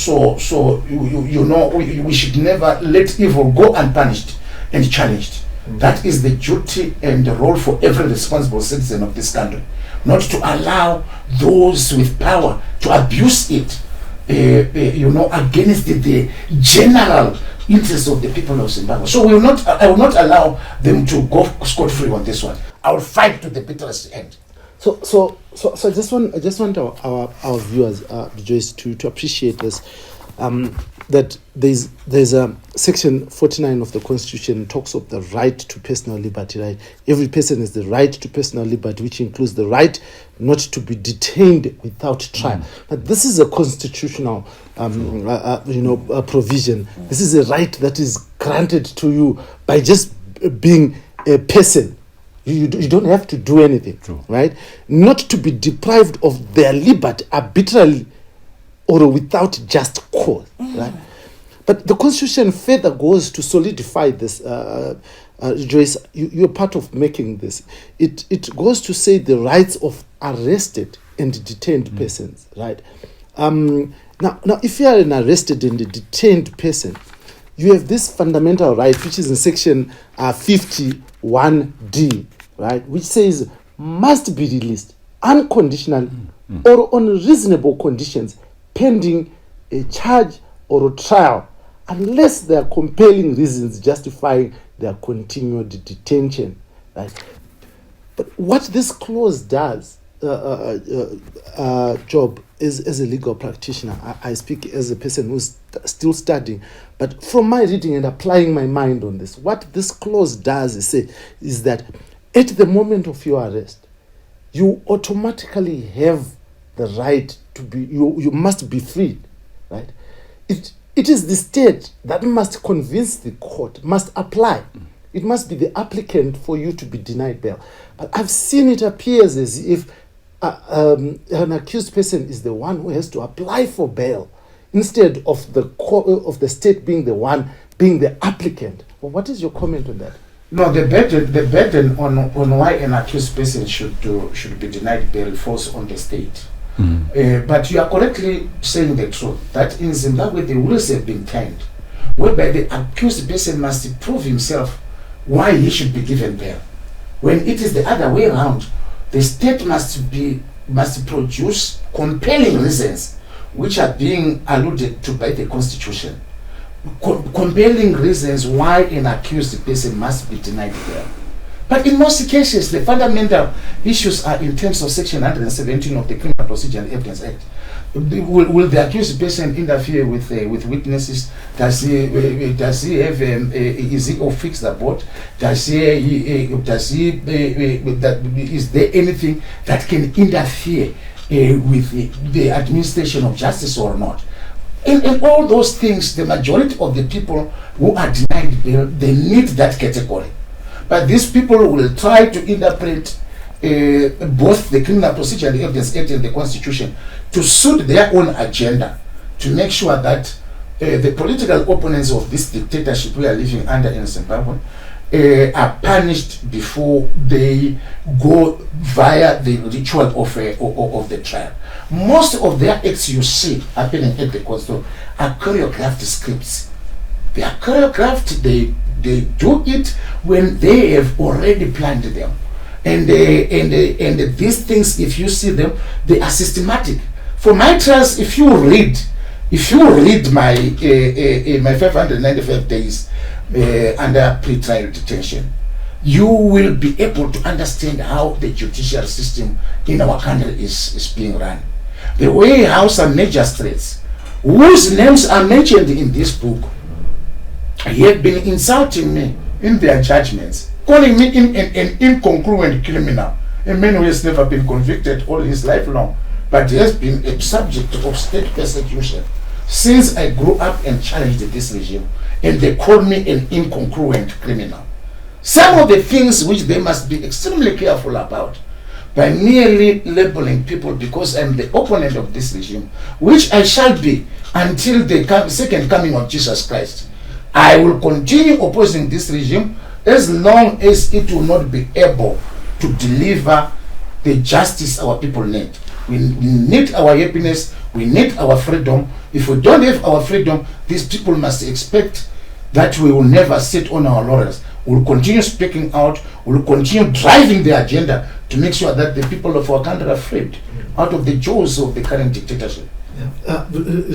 we should never let evil go unpunished and challenged. That is the duty and the role for every responsible citizen of this country, not to allow those with power to abuse it, against the general interest of the people of Zimbabwe. So I will not allow them to go scot-free on this one. I will fight to the bitterest end. So I just want our viewers, Joyce, to appreciate this. That there's a section 49 of the Constitution talks of the right to personal liberty. Right, every person has the right to personal liberty, which includes the right not to be detained without trial. But this is a constitutional, provision. This is a right that is granted to you by just being a person. You don't have to do anything, right? Not to be deprived of their liberty arbitrarily or without just cause, right? But the Constitution further goes to solidify this. Joyce, you're part of making this. It goes to say the rights of arrested and detained persons, right? Now, if you are an arrested and a detained person, you have this fundamental right, which is in section 51D, right, which says must be released unconditionally or on reasonable conditions pending a charge or a trial, unless there are compelling reasons justifying their continued detention, right? But what this clause does, Job, is as a legal practitioner, I speak as a person who's still studying, but from my reading and applying my mind on this, what this clause does is that at the moment of your arrest, you automatically have the right to be, you must be freed, right? It is the state that must convince the court, must apply. It must be the applicant for you to be denied bail. But I've seen it appears as if an accused person is the one who has to apply for bail instead of the state being the applicant. Well, what is your comment on that? No, the burden on why an accused person should be denied bail falls on the state. But you are correctly saying the truth that in Zimbabwe the rules have been turned, whereby the accused person must prove himself why he should be given bail. When it is the other way around, the state must produce compelling reasons which are being alluded to by the Constitution. Compelling reasons why an accused person must be denied bail. But in most cases, the fundamental issues are in terms of Section 117 of the Criminal Procedure and Evidence Act. Will the accused person interfere with witnesses? Does he have? Is he off fixed abort? Is there anything that can interfere with the administration of justice or not? And all those things, the majority of the people who are denied bail, they meet that category. But these people will try to interpret both the Criminal Procedure and the Evidence Act and the Constitution to suit their own agenda, to make sure that the political opponents of this dictatorship we are living under in Zimbabwe are punished before they go via the ritual of the trial. Most of their acts you see happening at the court are choreographed scripts. They are choreographed. They do it when they have already planned them, and these things, if you see them, they are systematic. For my trials, if you read my my 595 days under pre-trial detention, you will be able to understand how the judicial system in our country is being run. The way how some magistrates, whose names are mentioned in this book, have been insulting me in their judgments, calling me an incongruent criminal, a man who has never been convicted all his life long, but has been a subject of state persecution since I grew up and challenged this regime, and they call me an incongruent criminal. Some of the things which they must be extremely careful about, by merely labeling people because I'm the opponent of this regime, which I shall be until the second coming of Jesus Christ. I will continue opposing this regime as long as it will not be able to deliver the justice our people need. We need our happiness, we need our freedom. If we don't have our freedom, these people must expect that we will never sit on our laurels. We'll continue speaking out, we'll continue driving the agenda to make sure that the people of our country are freed out of the jaws of the current dictatorship. Yeah.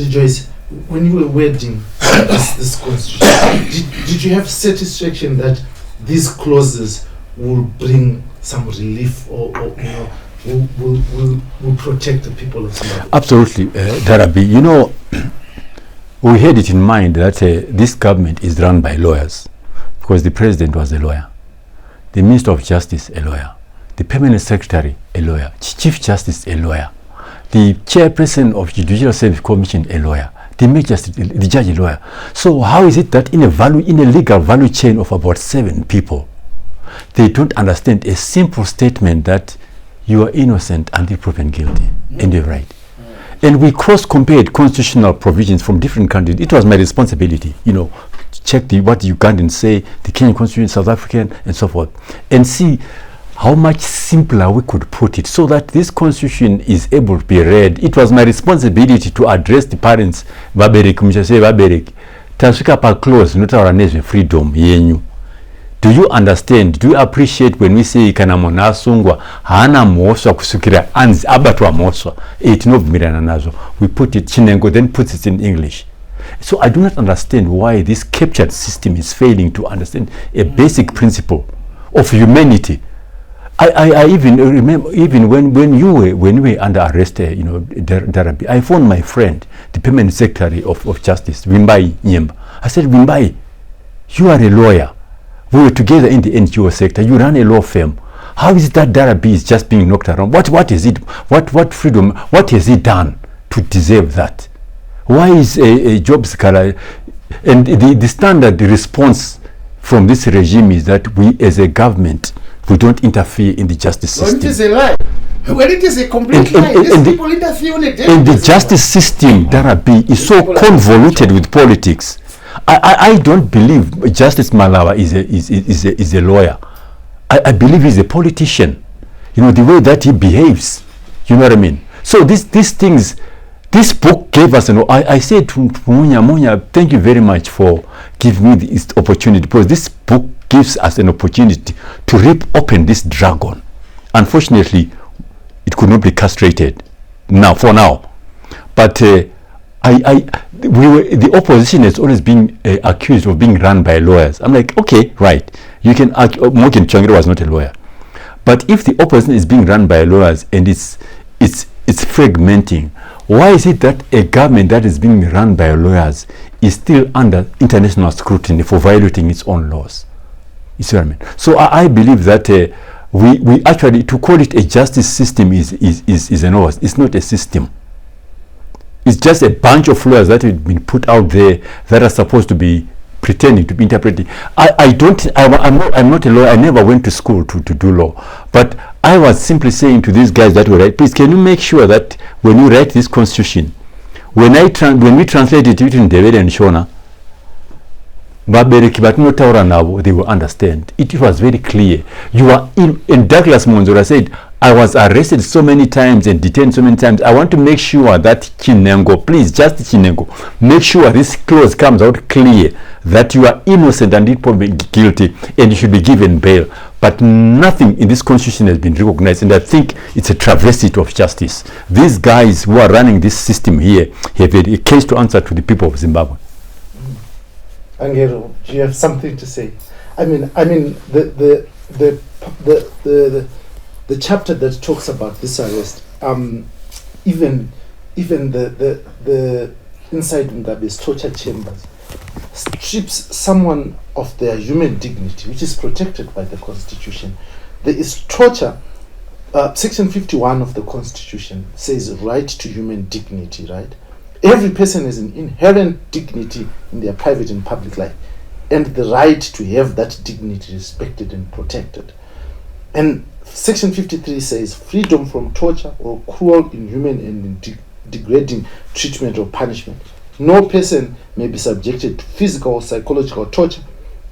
Joyce, when you were wording this constitution, did you have satisfaction that these clauses will bring some relief or will protect the people of Zimbabwe? Absolutely, Darabi. You know, we had it in mind that this government is run by lawyers, because the president was a lawyer, the Minister of Justice a lawyer, the Permanent Secretary a lawyer, Chief Justice a lawyer, the Chairperson of Judicial Service Commission a lawyer, the judge a lawyer. So how is it that in a legal value chain of about 7 people, they don't understand a simple statement that you are innocent until proven guilty, and you're right? And we cross-compared constitutional provisions from different countries. It was my responsibility, you know, to check what the Ugandans say, the Kenyan constitution, South African, and so forth, and see how much simpler we could put it so that this constitution is able to be read. It was my responsibility to address the parents, Baberek, Mshase Baberek, Taswika pa close, not our nation freedom, yenyu. Do you understand? Do you appreciate when we say kana mwana asungwa hana moswa kusukira anzi abatwa moswa 18 nazo? We put it, Chinengo then puts it in English. So I do not understand why this captured system is failing to understand a basic principle of humanity. I even remember, even when you were under arrest, you know, Darabi, I phoned my friend, the Permanent Secretary of Justice, Wimbai Nyemba. I said, Wimbai, you are a lawyer. We were together in the NGO sector. You run a law firm. How is it that Darabi is just being knocked around? What is it? What freedom? What has he done to deserve that? Why is a job Sikhala? And the standard response from this regime is that we, as a government, we don't interfere in the justice system. When it is a lie, when it is a complete lie, these people interfere in it. And the justice system, Darabi, is so convoluted with politics. I don't believe Justice Malawa is a lawyer. I believe he's a politician. You know, the way that he behaves. You know what I mean? So these things, this book gave us I said to Munya, thank you very much for giving me this opportunity, because this book gives us an opportunity to rip open this dragon. Unfortunately, it could not be castrated for now. But the opposition has always been accused of being run by lawyers. I'm like, okay, right. You can argue, Mokin Changere was not a lawyer. But if the opposition is being run by lawyers and it's fragmenting, why is it that a government that is being run by lawyers is still under international scrutiny for violating its own laws? You see what I mean? So I believe that we actually, to call it a justice system is an oath. It's not a system. It's just a bunch of lawyers that have been put out there that are supposed to be pretending to be interpreting. I'm not a lawyer. I never went to school to do law. But I was simply saying to these guys that were right, please, can you make sure that when you write this constitution, when we translate it between David and Shona, vabereki vatinotaura navo, they will understand. It was very clear. You are in Douglas Monzora said, I was arrested so many times and detained so many times. I want to make sure that Chinengo, please, just Chinengo, make sure this clause comes out clear that you are innocent and not probably guilty and you should be given bail. But nothing in this constitution has been recognized, and I think it's a travesty of justice. These guys who are running this system here have a case to answer to the people of Zimbabwe. Angelo, do you have something to say? I mean, the chapter that talks about this arrest, even the inside Mugabe's torture chambers, strips someone of their human dignity, which is protected by the Constitution. There is torture. Section 51 of the Constitution says right to human dignity, right? Every person has an inherent dignity in their private and public life, and the right to have that dignity respected and protected. And Section 53 says freedom from torture or cruel, inhuman, and degrading treatment or punishment. No person may be subjected to physical or psychological torture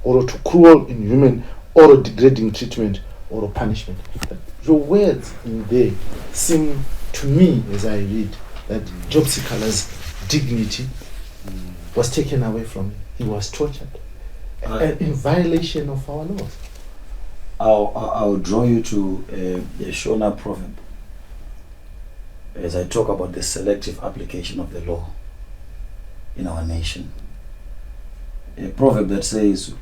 or to cruel, inhuman, or degrading treatment or punishment. But your words in there seem to me, as I read, that Job Sikhala's dignity was taken away from him. He was tortured in violation of our laws. I'll draw you to a Shona proverb as I talk about the selective application of the law in our nation. A proverb that says,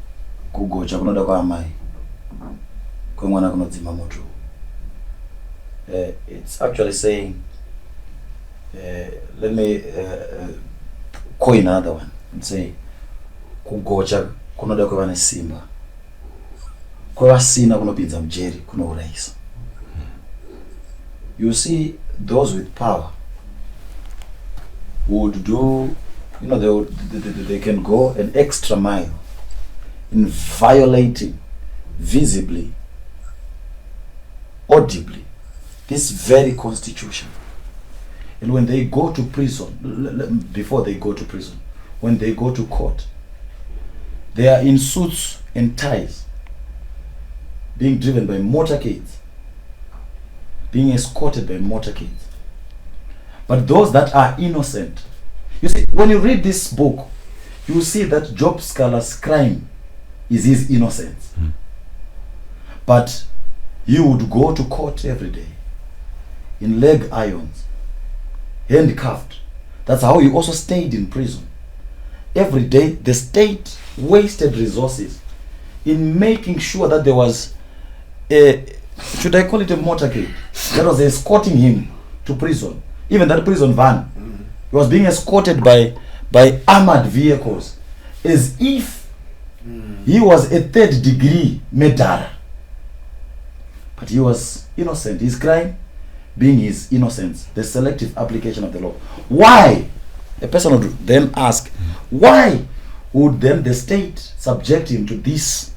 "Kugocha kunoda kwa amai, kumwana kunodzima moto." It's actually saying, let me coin another one and say, kugocha kunoda kwa vane simba, kwa sina kunopinza mjeri kunouraisa. You see, those with power would do, they can go an extra mile in violating visibly, audibly, this very Constitution. And when they go to prison, before they go to prison, when they go to court, they are in suits and ties, being driven by motorcades, being escorted by motorcades. But those that are innocent, you see, when you read this book, you see that Job Sikhala's crime is his innocence. But he would go to court every day in leg irons, handcuffed. That's how he also stayed in prison. Every day the state wasted resources in making sure that there was a, should I call it a motorcade, that was escorting him to prison. Even that prison van, he was being escorted by armored vehicles, as if he was a third degree murderer. But he was innocent. His crime being his innocence, the selective application of the law. Why? A person would then ask, why would then the state subject him to this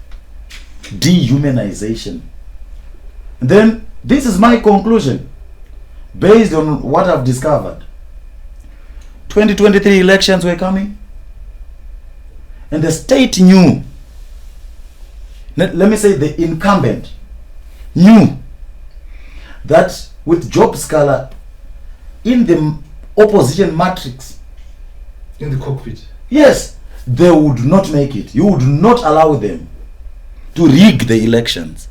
dehumanization? And then this is my conclusion based on what I've discovered. 2023 elections were coming, and the state knew, let me say the incumbent knew, that with Job Sikhala in the opposition matrix, In the cockpit. yes, they would not make it. You would not allow them to rig the elections.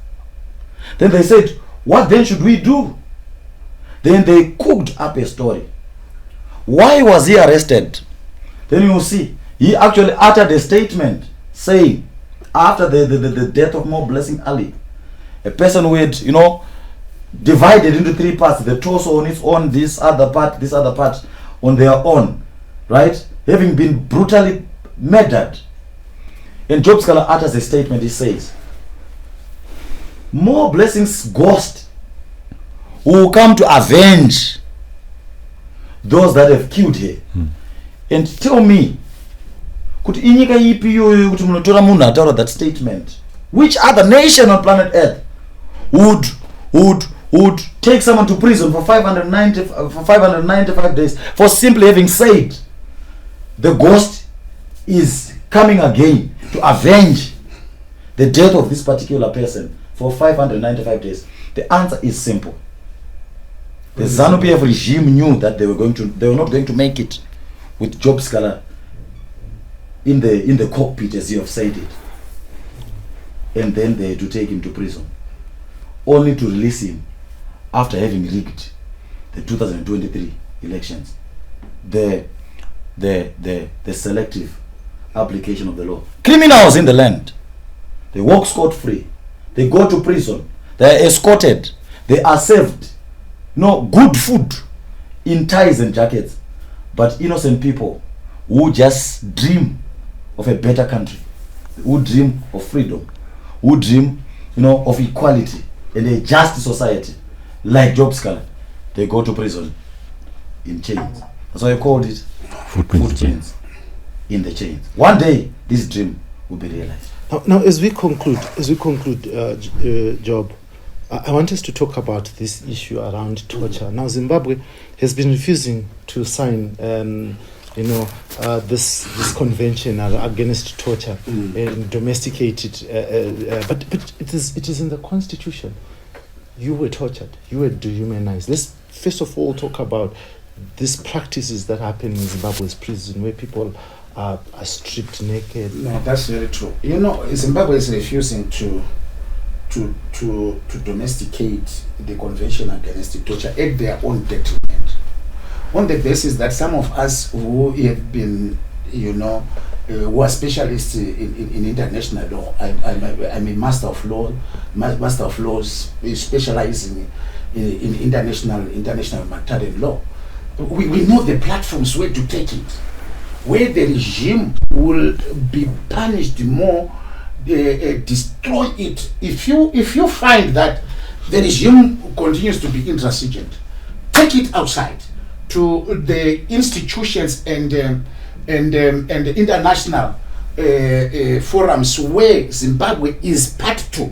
Then they said, what then should we do? Then they cooked up a story. Why was he arrested? Then you see, he actually uttered a statement saying, after the death of Mo Blessing Ali, a person who had, divided into three parts, the torso on its own, this other part on their own, right? Having been brutally murdered. And Job Sikhala utters a statement, he says, Mo Blessing's ghost will come to avenge those that have killed her. And tell me, kuti inyika ipi yoyo kuti munotora munhu ataura that statement? Which other nation on planet Earth would take someone to prison for 595 days for simply having said the ghost is coming again to avenge the death of this particular person for 595 days? The answer is simple. The Zanu PF regime knew that they were not going to make it with Job Sikhala in the cockpit, as you have said it. And then they had to take him to prison, only to release him after having rigged the 2023 elections. The selective application of the law. Criminals in the land, they walk scot-free. They go to prison. They are escorted. They are served good food in ties and jackets. But innocent people who just dream of a better country, who dream of freedom, who dream of equality and a just society, like Job Sikhala, they go to prison in chains. That's why I called it footprints in the chains. One day this dream will be realized. Now, as we conclude, Job, I want us to talk about this issue around torture. Now, Zimbabwe has been refusing to sign, this convention against torture and domesticated. But it is in the constitution. You were tortured. You were dehumanized. Let's first of all talk about these practices that happen in Zimbabwe's prison, where people are stripped naked. No, that's very true. Zimbabwe is refusing to domesticate the convention against torture at their own detriment, on the basis that some of us who have been, who are specialists in international law, I'm a master of laws specializing in international maritime law. We know the platforms where to take it, where the regime will be punished more, destroy it. If you find that the regime continues to be intransigent, take it outside to the institutions and the international forums where Zimbabwe is part to,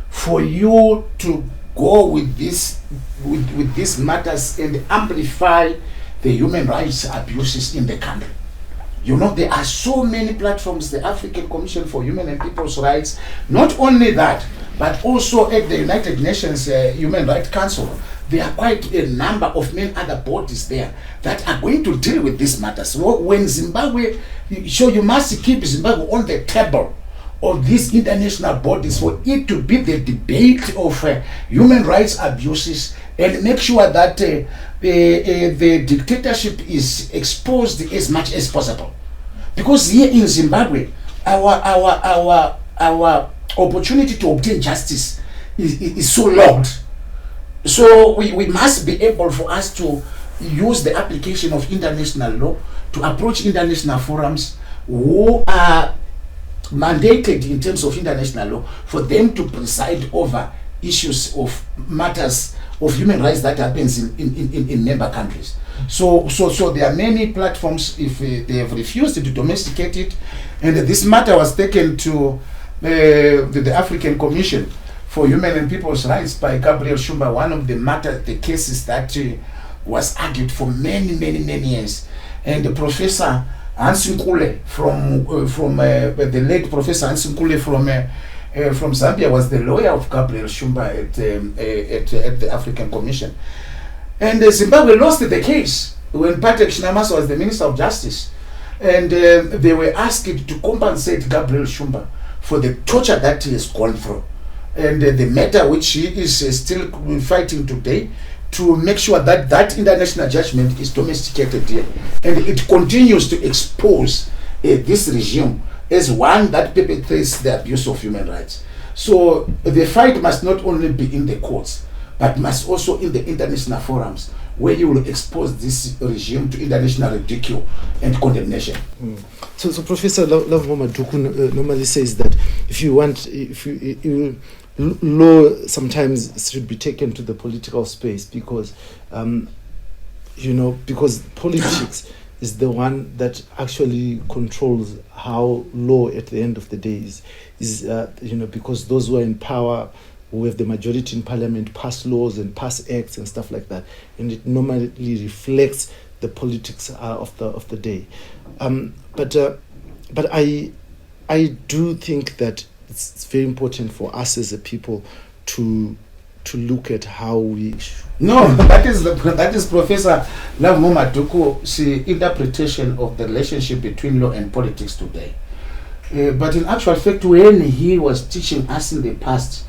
for you to go with these matters and amplify the human rights abuses in the country. There are so many platforms, the African Commission for Human and People's Rights, not only that, but also at the United Nations Human Rights Council. There are quite a number of many other bodies there that are going to deal with these matters. When Zimbabwe, you must keep Zimbabwe on the table of these international bodies for it to be the debate of human rights abuses, and make sure that the dictatorship is exposed as much as possible. Because here in Zimbabwe, our opportunity to obtain justice is so locked. So we must be able for us to use the application of international law to approach international forums who are mandated in terms of international law for them to preside over issues of matters of human rights that happens in member countries. So there are many platforms. If they have refused to domesticate it, and this matter was taken to the African Commission for Human and People's Rights by Gabriel Shumba, one of the cases that was argued for many years, and the Professor Ansinkule from the late Professor Ansinkule from Zambia was the lawyer of Gabriel Shumba at the African Commission. And Zimbabwe lost the case when Patrick Shinamasa was the Minister of Justice. And they were asked to compensate Gabriel Shumba for the torture that he has gone through. And the matter which he is still fighting today to make sure that that international judgment is domesticated here. And it continues to expose this regime as one that perpetrates the abuse of human rights. So the fight must not only be in the courts, but must also in the international forums, where you will expose this regime to international ridicule and condemnation. So Professor Lovemoma Duku normally says that law sometimes should be taken to the political space because because politics is the one that actually controls how law at the end of the day is because those who are in power who have the majority in parliament pass laws and pass acts and stuff like that, and it normally reflects the politics of the day. But I do think that it's very important for us as a people to look at how we. No, that is Professor Lavmo Maduku's interpretation of the relationship between law and politics today. But in actual fact, when he was teaching us in the past,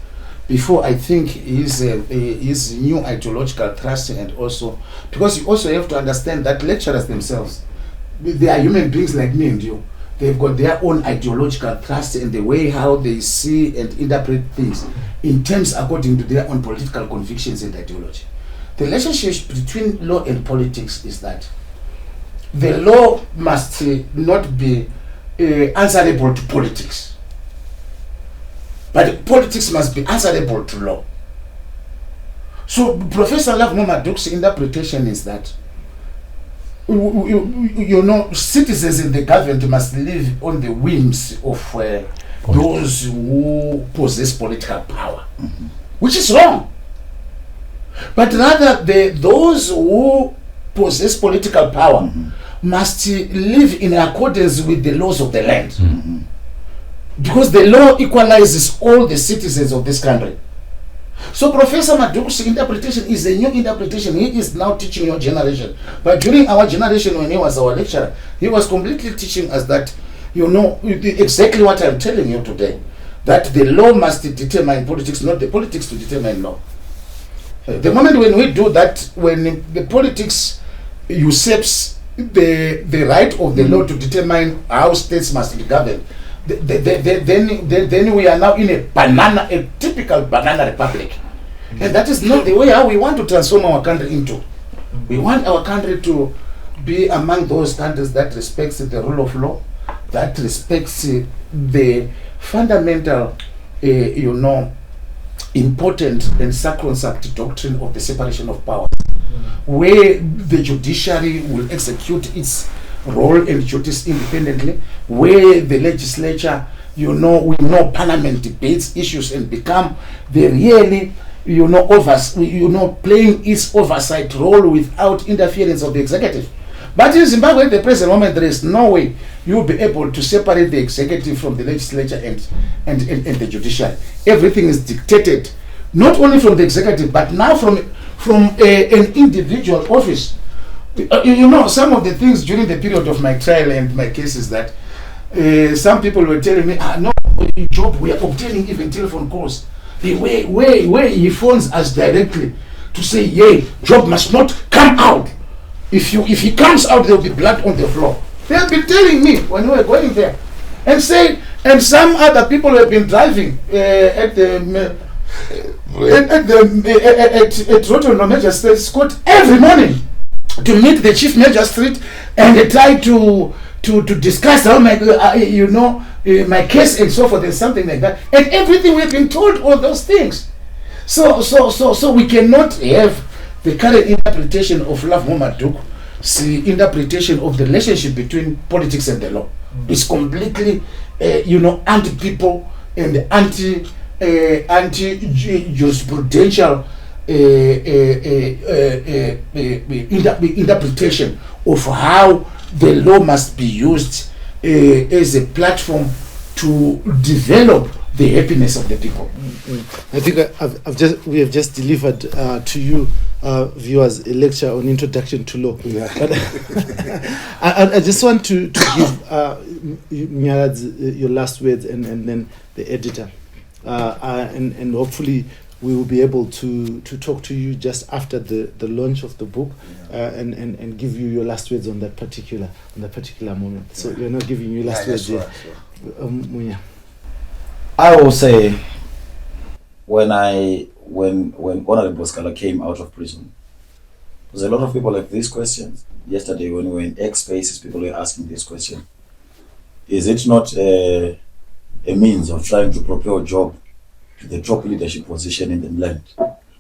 before I think his new ideological thrust, and also because you also have to understand that lecturers themselves, they are human beings like me and you. They've got their own ideological thrust and the way how they see and interpret things in terms according to their own political convictions and ideology. The relationship between law and politics is that the law must not be answerable to politics, but politics must be answerable to law. So Professor Lavmo Maduku's interpretation is that citizens in the government must live on the whims of those who possess political power, which is wrong. But rather, those who possess political power must live in accordance with the laws of the land, because the law equalizes all the citizens of this country. So Professor Maduku's interpretation is a new interpretation. He is now teaching your generation. But during our generation, when he was our lecturer, he was completely teaching us that, exactly what I'm telling you today, that the law must determine politics, not the politics to determine law. The moment when we do that, when the politics usurps the right of the law to determine how states must be governed, then we are now in a typical banana republic. And that is not the way how we want to transform our country into. We want our country to be among those countries that respects the rule of law, that respects the fundamental, important and sacrosanct doctrine of the separation of powers, where the judiciary will execute its role and duties independently, where the legislature, we know parliament debates issues and become the really, playing its oversight role without interference of the executive. But in Zimbabwe at the present moment, there is no way you'll be able to separate the executive from the legislature and the judiciary. Everything is dictated, not only from the executive, but now from an individual office. Some of the things during the period of my trial and my case is that some people were telling me, no, Job, we are obtaining even telephone calls. The way he phones us directly to say, yeah, Job must not come out. If he comes out, there will be blood on the floor. They have been telling me when we were going there, and some other people have been driving at Rotterdam Magistrates Court every morning to meet the chief magistrate and they try to discuss how my case and so forth and something like that, and everything we've been told all those things. So we cannot have the current interpretation of Lavmo Maduku's interpretation of the relationship between politics and the law. It's completely anti-people and anti-jurisprudential interpretation of how the law must be used as a platform to develop the happiness of the people. I think we have just delivered to you viewers a lecture on introduction to law. Yeah. But I just want to give Nyaradz your last words and then the editor, and hopefully we will be able to talk to you just after the launch of the book, and give you your last words on that particular moment. So we're not giving you last words yet. Sure. I will say, when Honorable Sikhala came out of prison, there's a lot of people have these questions. Yesterday when we were in X Spaces, people were asking this question. Is it not a means of trying to propel Job to the top leadership position in the land?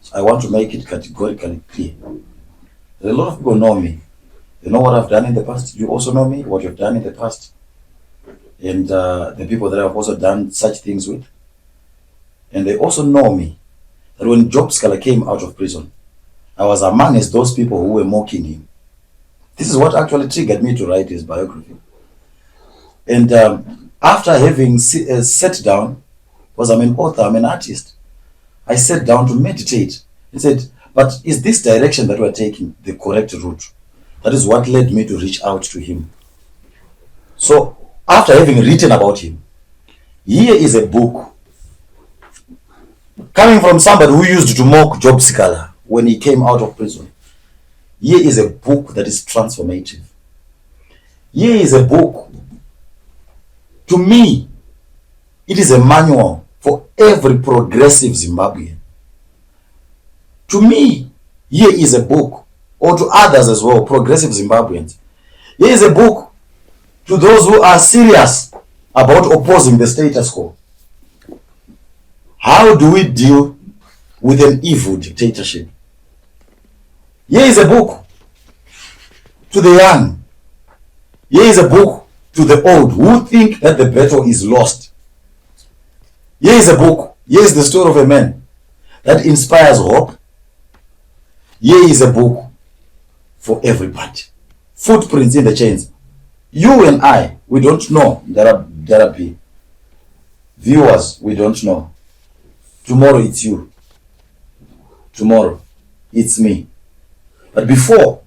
So I want to make it categorically clear. A lot of people know me. They know what I've done in the past. You also know me, what you've done in the past. And the people that I've also done such things with. And they also know me that when Job Sikhala came out of prison, I was amongst those people who were mocking him. This is what actually triggered me to write his biography. And after having sat down, because I'm an author, I'm an artist, I sat down to meditate and said, but is this direction that we're taking the correct route? That is what led me to reach out to him. So after having written about him, here is a book coming from somebody who used to mock Job Sikhala when he came out of prison. Here is a book that is transformative. Here is a book, to me, it is a manual for every progressive Zimbabwean. To me, here is a book, or to others as well, progressive Zimbabweans. Here is a book to those who are serious about opposing the status quo. How do we deal with an evil dictatorship? Here is a book to the young. Here is a book to the old who think that the battle is lost. Here is a book. Here is the story of a man that inspires hope. Here is a book for everybody. Footprints in the chains. You and I, we don't know. There are viewers, we don't know. Tomorrow it's you. Tomorrow it's me. But before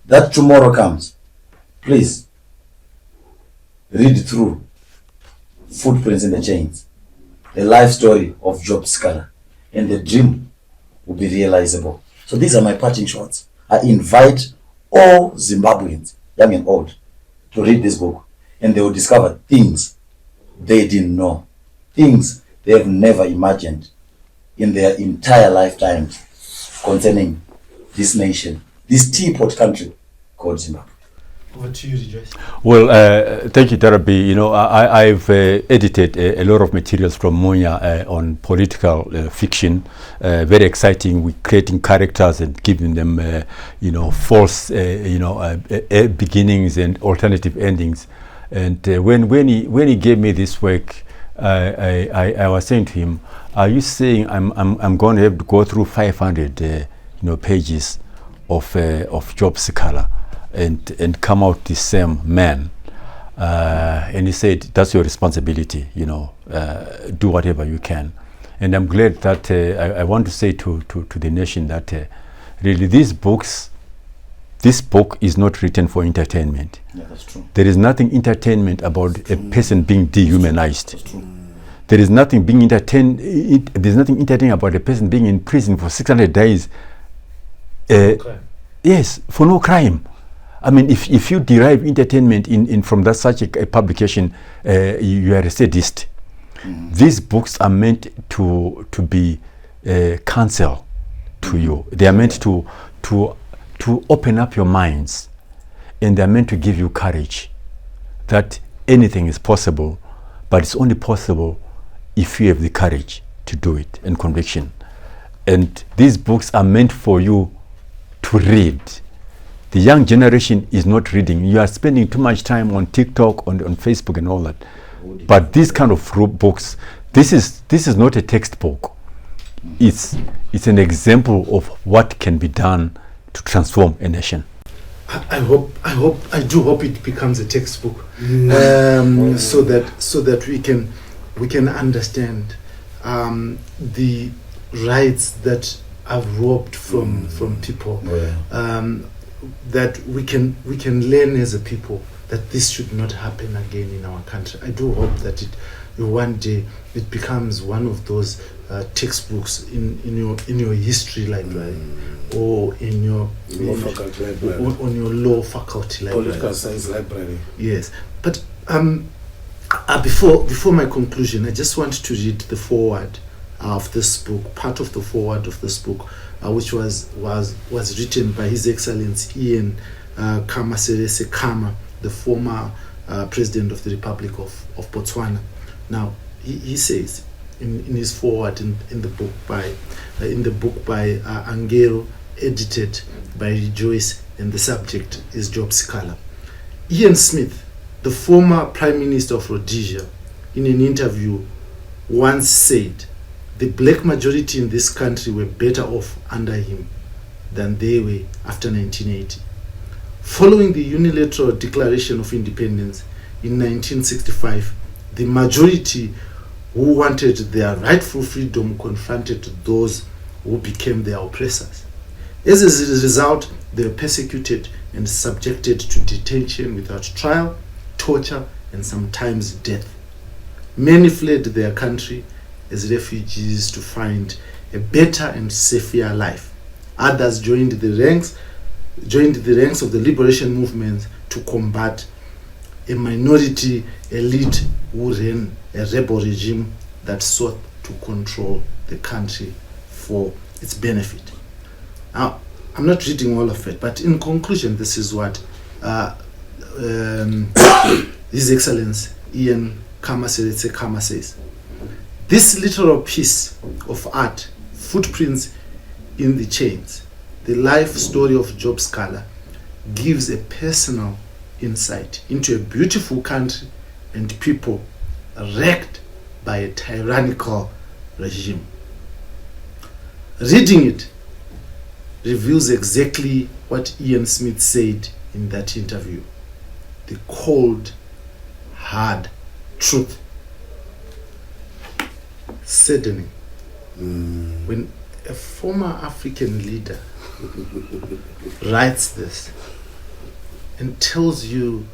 that tomorrow comes, please read through Footprints in the Chains, the life story of Job Sikhala, and the dream will be realizable. So these are my parting shots. I invite all Zimbabweans, young and old, to read this book, and they will discover things they didn't know, things they have never imagined in their entire lifetimes concerning this nation, this teapot country called Zimbabwe. Over to you, Rejoice. Well, thank you, Darabi. You know, I've edited a lot of materials from Munya on political fiction. Very exciting. We're creating characters and giving them, false, beginnings and alternative endings. And when he gave me this work, I was saying to him, "Are you saying I'm going to have to go through 500 pages of Job Sikhala and come out the same man?" And he said, "That's your responsibility. Do whatever you can." And I'm glad that I want to say to the nation that really this book is not written for entertainment. Yeah, that's true. There is nothing entertainment about a person being dehumanized. That's true. There is nothing being entertained. There's nothing entertaining about a person being in prison for 600 days. Yes, for no crime. I mean, if you derive entertainment from such a publication, you are a sadist. These books are meant to be counsel to you. They are meant to open up your minds, and they are meant to give you courage that anything is possible, but it's only possible if you have the courage to do it and conviction. And these books are meant for you to read. The young generation is not reading. You are spending too much time on TikTok, on Facebook and all that. But these kind of books, this is not a textbook. It's an example of what can be done to transform a nation. I do hope it becomes a textbook, so that we can understand the rights that are robbed from people. That we can learn as a people that this should not happen again in our country. I do hope that one day it becomes one of those textbooks in your history library, or in your faculty library, on your law faculty library, political science library. Yes, but before my conclusion, I just want to read the foreword of this book, part of the foreword of this book, which was written by His Excellency Ian Kamaserese Khama, the former President of the Republic of Botswana. Now, he says in his foreword in the book by Angelo, edited by Rejoice, and the subject is Job Sikhala. Ian Smith, the former Prime Minister of Rhodesia, in an interview once said, the black majority in this country were better off under him than they were after 1980. Following the unilateral declaration of independence in 1965, the majority who wanted their rightful freedom confronted those who became their oppressors. As a result, they were persecuted and subjected to detention without trial, torture, and sometimes death. Many fled their country as refugees to find a better and safer life. Others joined the ranks of the liberation movement to combat a minority elite who ran a rebel regime that sought to control the country for its benefit. Now, I'm not reading all of it, but in conclusion, this is what His Excellency Ian Kama says. This literal piece of art, Footprints in the Chains, the life story of Job Sikhala, gives a personal insight into a beautiful country and people wrecked by a tyrannical regime. Reading it reveals exactly what Ian Smith said in that interview: the cold, hard truth. Saddening. When a former African leader writes this and tells you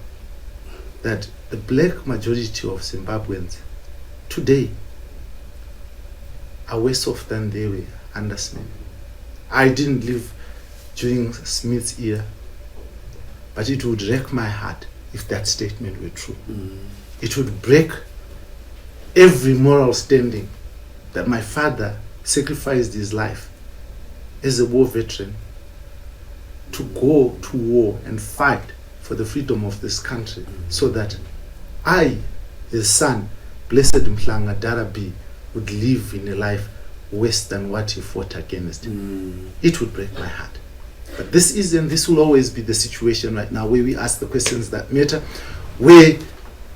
that the black majority of Zimbabweans today are worse off than they were under Smith. I didn't live during Smith's era, but it would wreck my heart if that statement were true. It would break every moral standing that my father sacrificed his life as a war veteran to go to war and fight for the freedom of this country, so that I, his son, Blessed Mhlanga Darabi, would live in a life worse than what he fought against. It would break my heart. But this is, and this will always be the situation right now, where we ask the questions that matter, where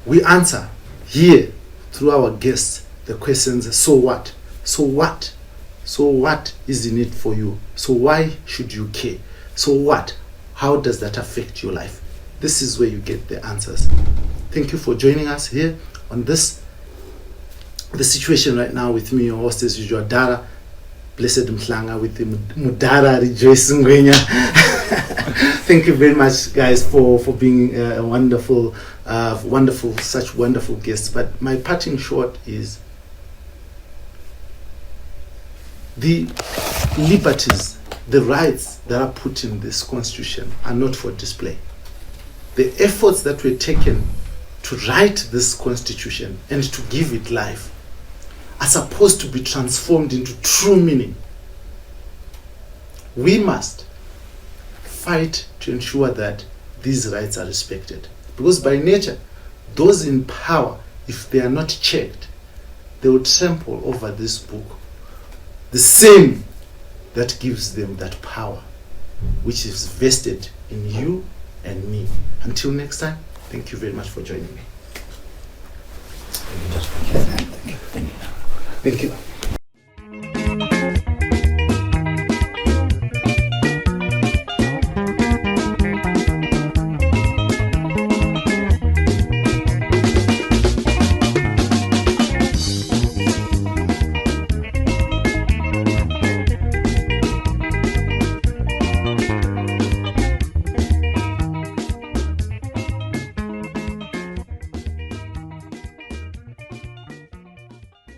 we answer here through our guests the questions: so what? So what? So what is in it for you? So why should you care? So what? How does that affect your life? This is where you get the answers. Thank you for joining us here on the situation right now. With me, your host as usual, Dara, Blessed Mhlanga, with the Mudara Rejoice Ngwenya. Thank you very much, guys, for being a wonderful, such wonderful guests. But my parting shot is: the liberties, the rights that are put in this constitution are not for display. The efforts that were taken to write this constitution and to give it life are supposed to be transformed into true meaning. We must fight to ensure that these rights are respected, because by nature, those in power, if they are not checked, they will trample over this book, the same that gives them that power, which is vested in you and me. Until next time, thank you very much for joining me. Thank you.